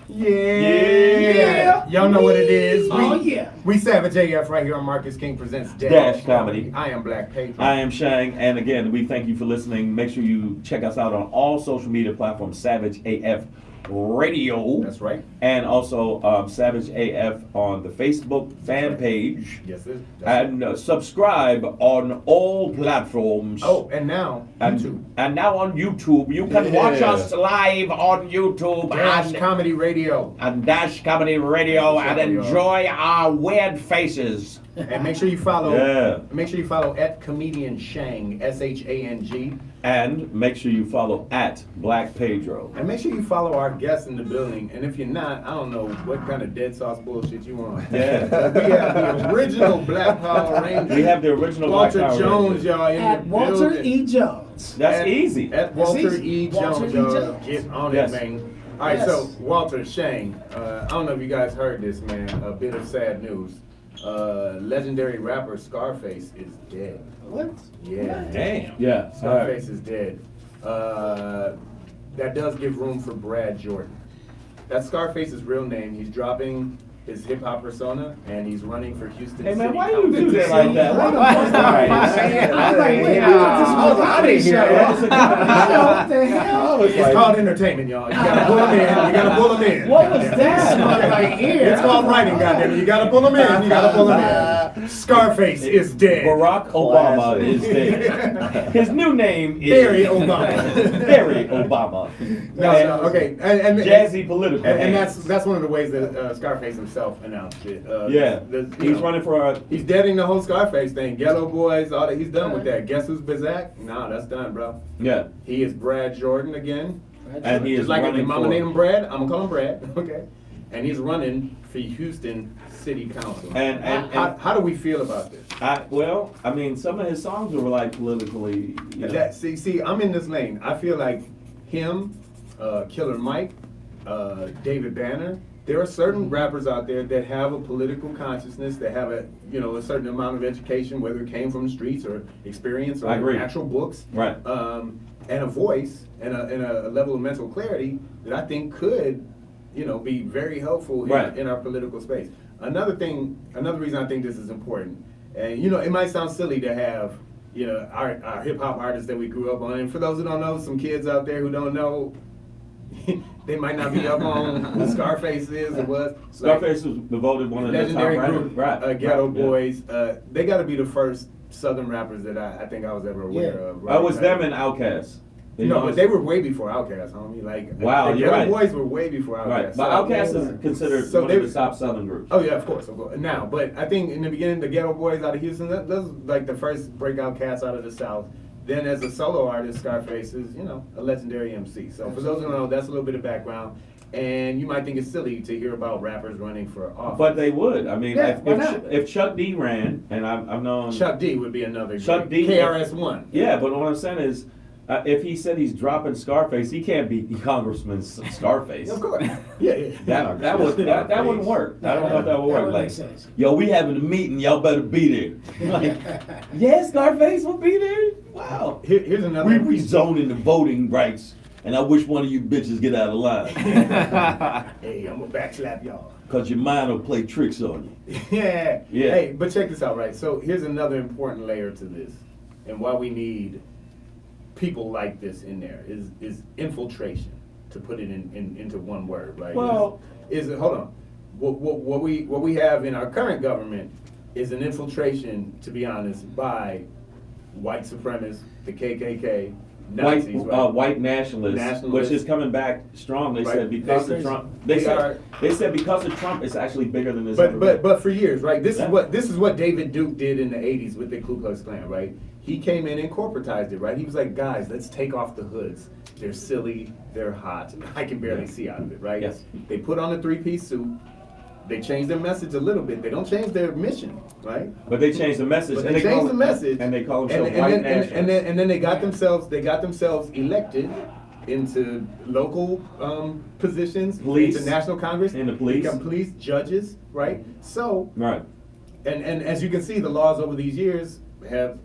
Yeah. Y'all know what it is. Oh, yeah. We Savage AF right here on Marcus King Presents Dash Comedy. I am Black Pedro. I am Shang, and again, we thank you for listening. Make sure you check us out on all social media platforms, Savage AF Radio. That's right. And also Savage AF on the Facebook fan page. Yes, sir. And subscribe on all platforms. Oh, and now YouTube. And now on YouTube. You can watch us live on YouTube Dash and Comedy Radio. Dash Comedy Radio and enjoy our weird faces. And make sure you follow. Yeah. Make sure you follow at Comedian Shang, SHANG. And make sure you follow at Black Pedro. And make sure you follow our guests in the building. And if you're not, I don't know what kind of dead sauce bullshit you want. Yeah. We have the original Black Power Ranger. We have the original Walter Black Power Jones, Rangers. y'all. In At the Walter building. E. Jones. That's easy. At Walter easy. E. Walter Jones, E. y'all. Jones. Get on Yes. it, man. All right, Yes. so Walter Shang. I don't know if you guys heard this, man. A bit of sad news. Legendary rapper Scarface is dead. What? Yeah. Damn. Yeah. Scarface is dead. That does give room for Brad Jordan. That's Scarface's real name. He's dropping his hip hop persona, and he's running for Houston Hey man, City why you Council. do that like that? Why the fuck I was like, wait, we Yeah. went to some comedy show. What the hell? It's called entertainment, y'all. You gotta pull them in. You gotta pull them in. What was Goddamn. that? Smelled like ear. It's called writing, goddamn. You gotta pull them in. You gotta pull them in. Scarface is dead. Barack Obama is dead. His new name is Barry Obama. Barry Obama. No, okay, and Jazzy political. and hands. that's one of the ways that Scarface himself announced it. Yeah, you he's know, running for He's deading the whole Scarface thing. Ghetto Boys, all that. He's done with that. Guess who's Bizak? Nah, that's done, bro. yeah, He is Brad Jordan again. and he is Just like if running your mama for. named him Brad, I'm gonna call him Brad. Okay, and he's running for Houston City Council. And how do we feel about this? I mean, some of his songs were like politically. You know, See, I'm in this lane. I feel like him, Killer Mike, David Banner. There are certain rappers out there that have a political consciousness, that have a certain amount of education, whether it came from the streets or experience or I agree. actual books, Right. and a voice and a level of mental clarity that I think could, be very helpful Right. in our political space. Another reason I think this is important, and it might sound silly to have our hip hop artists that we grew up on, and for those who don't know, some kids out there who don't know. They might not be up on who Scarface is or was. Scarface was voted one of the top Legendary rappers. group, Right. Ghetto right, yeah. Boys. They got to be the first Southern rappers that I think I was ever aware Yeah. of. Oh, it was them and Outkast. No, but they were way before Outkast, homie. Like, Wow, the you're Ghetto right. Boys were way before Outkast. Right, but Outkast is considered So one they- of the top Southern groups. Oh yeah, of course. Now, but I think in the beginning, the Ghetto Boys out of Houston, those like the first breakout cats out of the South. Then as a solo artist, Scarface is, a legendary MC. So for those who don't know, that's a little bit of background. And you might think it's silly to hear about rappers running for office. But they would. I mean, Yeah, why not? if Chuck D ran, and I've known Chuck D would be another Chuck great. D- KRS-One. Yeah, but what I'm saying is, if he said he's dropping Scarface, he can't be Congressman Scarface. Of course. Yeah. That wouldn't work. I don't know if that would work. would Like, make sense. yo, we having a meeting. Y'all better be there. Like, yeah, Scarface will be there. Wow. Here's another. We zoning the voting rights, and I wish one of you bitches get out of line, Hey, I'm gonna backslap y'all. cause your mind will play tricks on you. Yeah. Yeah. Hey, but check this out, right? So here's another important layer to this, and why we need people like this in there is infiltration. To put it into one word, right? Well- hold on. What we have in our current government is an infiltration, to be honest, by white supremacists, the KKK, Nazis, right? White nationalists, which is coming back strong. They Right. said because They- of Trump. they They said because of Trump, it's actually bigger than this. But for years, right? This Yeah. is what David Duke did in the '80s with the Ku Klux Klan, right? He came in and corporatized it, right? He was like, guys, let's take off the hoods. They're silly, they're hot. I can barely see out of it, right? Yes. They put on a three-piece suit. They changed their message a little bit. They don't change their mission, right? But they changed the message. But and they call changed it- the message, and they call and, themselves and white then, nationalists. and then they got themselves elected into local positions, Police. into national Congress, In the police. become police judges, right? So, Right. and as you can see, the laws over these years have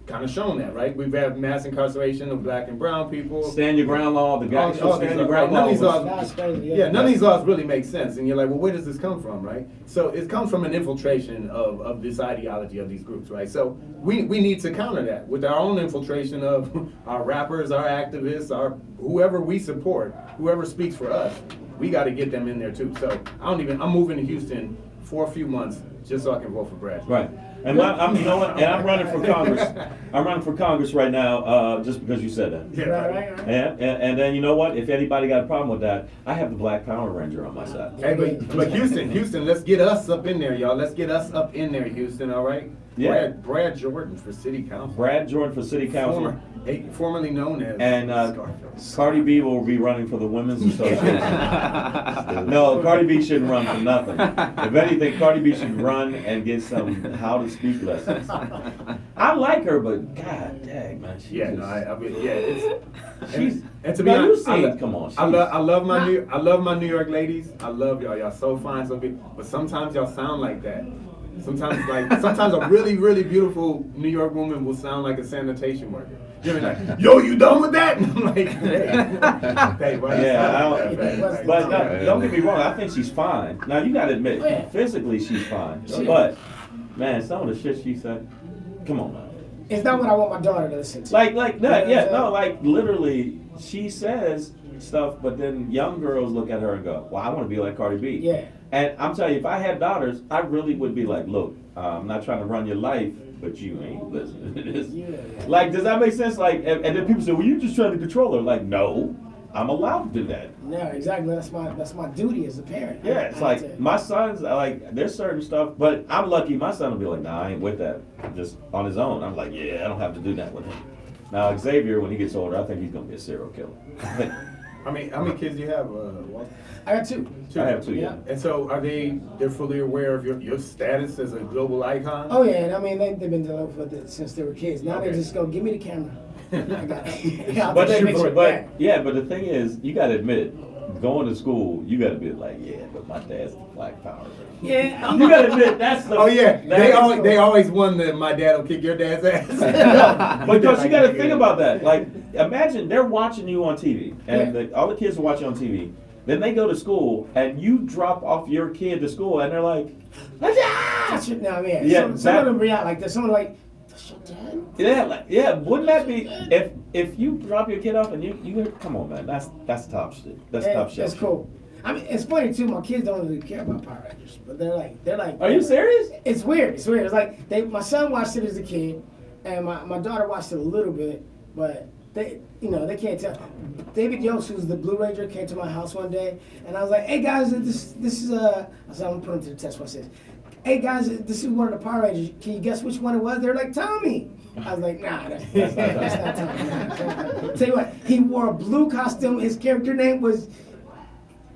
kind of shown that, right? We've had mass incarceration of black and brown people. Stand your ground law. The guy All stand these your laws, ground none law. of these was- laws- That's crazy, Yeah, none of these laws really make sense. And you're like, well, where does this come from, right? So it comes from an infiltration of this ideology of these groups, right? So we need to counter that with our own infiltration of our rappers, our activists, our whoever we support, whoever speaks for us. We got to get them in there too. So I'm moving to Houston for a few months just so I can vote for Brad. Right. And I'm running for Congress. I'm running for Congress right now, just because you said that. Yeah, Right. And then you know what? If anybody got a problem with that, I have the Black Power Ranger on my side. Hey, but Houston, let's get us up in there, y'all. Let's get us up in there, Houston. All right. Yeah. Brad Jordan for City Council. Brad Jordan for City Council. Formerly known as And Scarface. Cardi B will be running for the Women's Association. No, Cardi B shouldn't run for nothing. If anything, Cardi B should run and get some how to speak lessons. I like her, but god dang, man. She's Yeah, no, just- I mean, yeah, it's. She's- and to be now you honest, seen- come on, I love my New York ladies. I love y'all. Y'all so fine, so big. But sometimes y'all sound like that. Sometimes a really, really beautiful New York woman will sound like a sanitation worker. You're like, yo, you done with that? And I'm like, hey, why you Yeah, sound I like don't, that, babe? but no, don't get me wrong. I think she's fine. Now you gotta admit, Oh, yeah. physically she's fine. She- But man, some of the shit she said, come on, man. It's not what I want my daughter to listen to. Like You that, know yeah, what I'm no, like literally, she says stuff, but then young girls look at her and go, "Well, I want to be like Cardi B." Yeah. And I'm telling you, if I had daughters, I really would be like, "Look, I'm not trying to run your life, but you ain't listening to this." Yeah. Like, does that make sense? Like, and then people say, "Well, you're just trying to control her." Like, no, I'm allowed to do that. No, exactly. That's my duty as a parent. Yeah, it's I have like to- my sons, like, there's certain stuff, but I'm lucky. My son will be like, "Nah, I ain't with that." Just on his own. I'm like, "Yeah, I don't have to do that with him." Now Xavier, when he gets older, I think he's gonna be a serial killer. How many kids do you have, Walter? I got two. I have two. Yeah. And so they're fully aware of your status as a global icon? Oh yeah, and I mean they've been dealing with it since they were kids. Now Okay. they just go, give me the camera. I got it. I'll But take a picture. but the thing is, you gotta admit, going to school, you gotta be like, yeah, but my dad's the Black Power. Yeah. You gotta admit that's the. Oh yeah, that they is- always wonder my dad will kick your dad's ass. No, because you gotta think about that. Like, imagine they're watching you on TV, and all the kids are watching on TV. Then they go to school, and you drop off your kid to school, and they're like, That's it now, man. Yeah, Some that- of them react like this. Some are like, that's your dad? yeah, like, yeah. Wouldn't that be if you drop your kid off and you come on, man, that's top shit. That's Yeah, top shit. that's cool. I mean, it's funny too. My kids don't really care about Power Rangers, but they're like. Are you serious? It's weird. It's weird. It's like my son watched it as a kid, and my daughter watched it a little bit, but they can't tell. David Yost, who's the Blue Ranger, came to my house one day, and I was like, "Hey guys, this is I said I'm gonna put him to the test. What's this? Hey guys, this is one of the Power Rangers. Can you guess which one it was?" They're like, "Tommy." I was like, "Nah, that's not Tommy." Nah. Tell you what, he wore a blue costume. His character name was.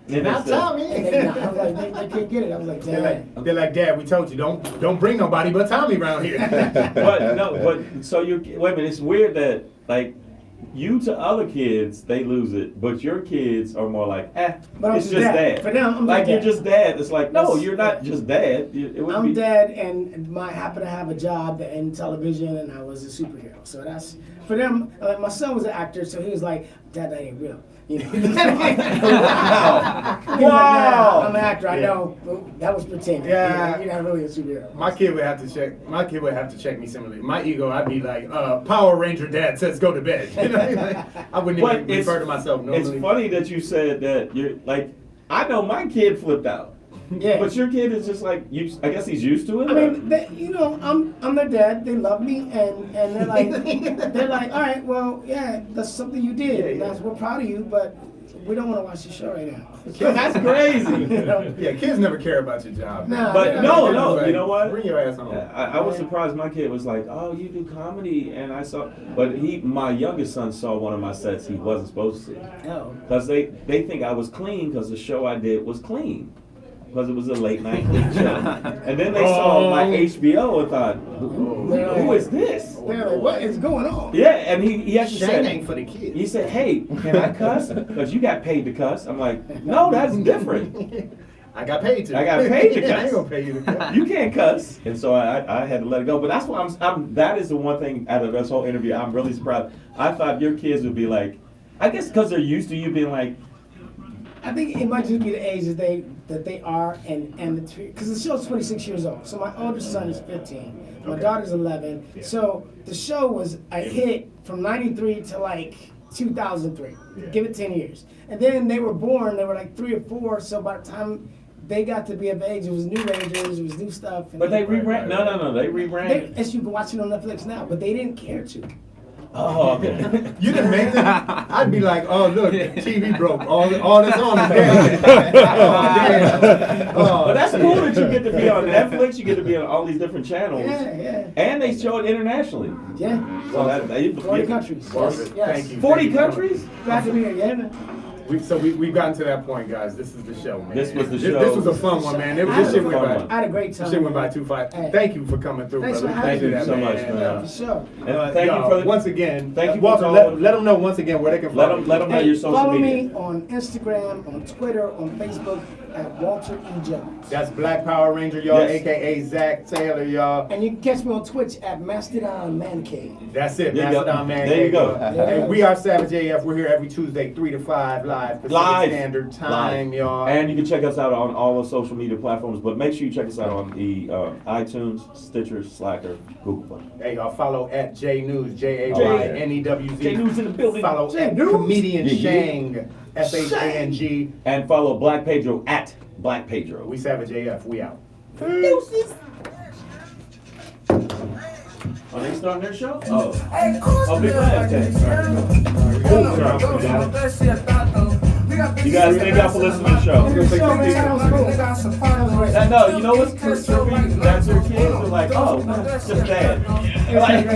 And Not it's, Tommy. I was like, they couldn't get it. I was like, damn. They're like, Dad, we told you don't bring nobody but Tommy around here. but so you wait a minute. It's weird that like you to other kids they lose it, but your kids are more like, But I'm it's just dad. For them, I'm like you're dad. just dad. It's like no, That's- you're not just dad. It would I'm be, dad, and I happen to have a job in television, and I was a superhero. So that's for them. My son was an actor, so he was like, "Dad, that ain't real." You know? Wow. He was like, "Nah, Wow. I'm an actor. I Yeah. know but that was pretending. Yeah. You're not really a superhero." My kid would have to check. My kid would have to check me similarly. My ego, I'd be like, Power Ranger dad says go to bed. You know, like, I wouldn't But even refer to myself normally. It's funny that you said that you're like. I know my kid flipped out, Yeah. but your kid is just like you. I guess he's used to it. I or- mean, I'm their dad. They love me, and they're like, all right, well, yeah, that's something you did. Yeah, and yeah. we're proud of you, but we don't want to watch the show right now. That's crazy. You know? Yeah, kids never care about your job. Nah, But they're no, not- no, Like, you know what? Bring your ass home. I was surprised. My kid was like, "Oh, you do comedy," and I saw. But my youngest son saw one of my sets he wasn't supposed to see No. because they think I was clean because the show I did was clean because it was a late night clean show. And then they saw my HBO and thought, "Who is this?" They're like, what is going on? Yeah, and he actually Shame said, ain't for the kids. he said, "Hey, can I cuss? Because you got paid to cuss." I'm like, "No, that's different. I got paid to. I got paid to I cuss. ain't gonna pay you to cuss. You can't cuss." And so I had to let it go. But that's why I'm that is the one thing out of this whole interview I'm really surprised. I thought your kids would be like, I guess because they're used to you being like, I think it might just be the age that they are, and because the show's 26 years old. So my oldest son is 15, my daughter's 11. So the show was a hit from '93 to like 2003. Give it 10 years, and then they were born. They were like 3 or 4. So by the time they got to be of age, it was new Rangers, it was new stuff. And but they rebrand. No, they rebrand. As you can watch it on Netflix now, but they didn't care to. Oh, okay. You didn't make that? I'd be like, oh look, TV broke. All that's on is dead. Oh, damn. Oh, But that's shit. cool that you get to be on Netflix. You get to be on all these different channels, Yeah. and they show it internationally. Yeah. So that 40 countries. Perfect. Yes. Thank you. 40 Thank you. countries. Glad to be here, yeah, man. We've gotten to that point, guys. This is the show, man. This was the This show. was a fun one, man. This I had shit a went fun by. one. I had a great This time. shit went by man. too fast. Hey. Thank you for coming through, Thanks brother. for having me. So much, man. Yeah, for sure. And thank you y'all, for the, once again. thank you for Walter, calling. let them know once again where they can let follow them know Hey, your social follow media. me on Instagram, on Twitter, on Facebook at Walter E. Jones. That's Black Power Ranger, y'all, Yes. aka Zach Taylor, y'all. And you can catch me on Twitch at Mastodon Man Cave. That's it, There you go. Mastodon Man. There you go. And we are Savage AF. We're here every Tuesday, 3 to 5, live Pacific Live. Standard Time, y'all. And you can check us out on all the social media platforms, but make sure you check us out on the iTunes, Stitcher, Slacker, Google Play. Hey, y'all follow at J News, J JAYNEWZ. News in the building. Follow J at News. Comedian Yeah, yeah. Shang, SHANG. And follow Black Pedro at Black Pedro. We Savage AF. We out. Are they starting their show? Oh, big man. You guys, thank y'all for listening to the show. No, you know what's trippy? That's your kids are like, oh, just bad. Like,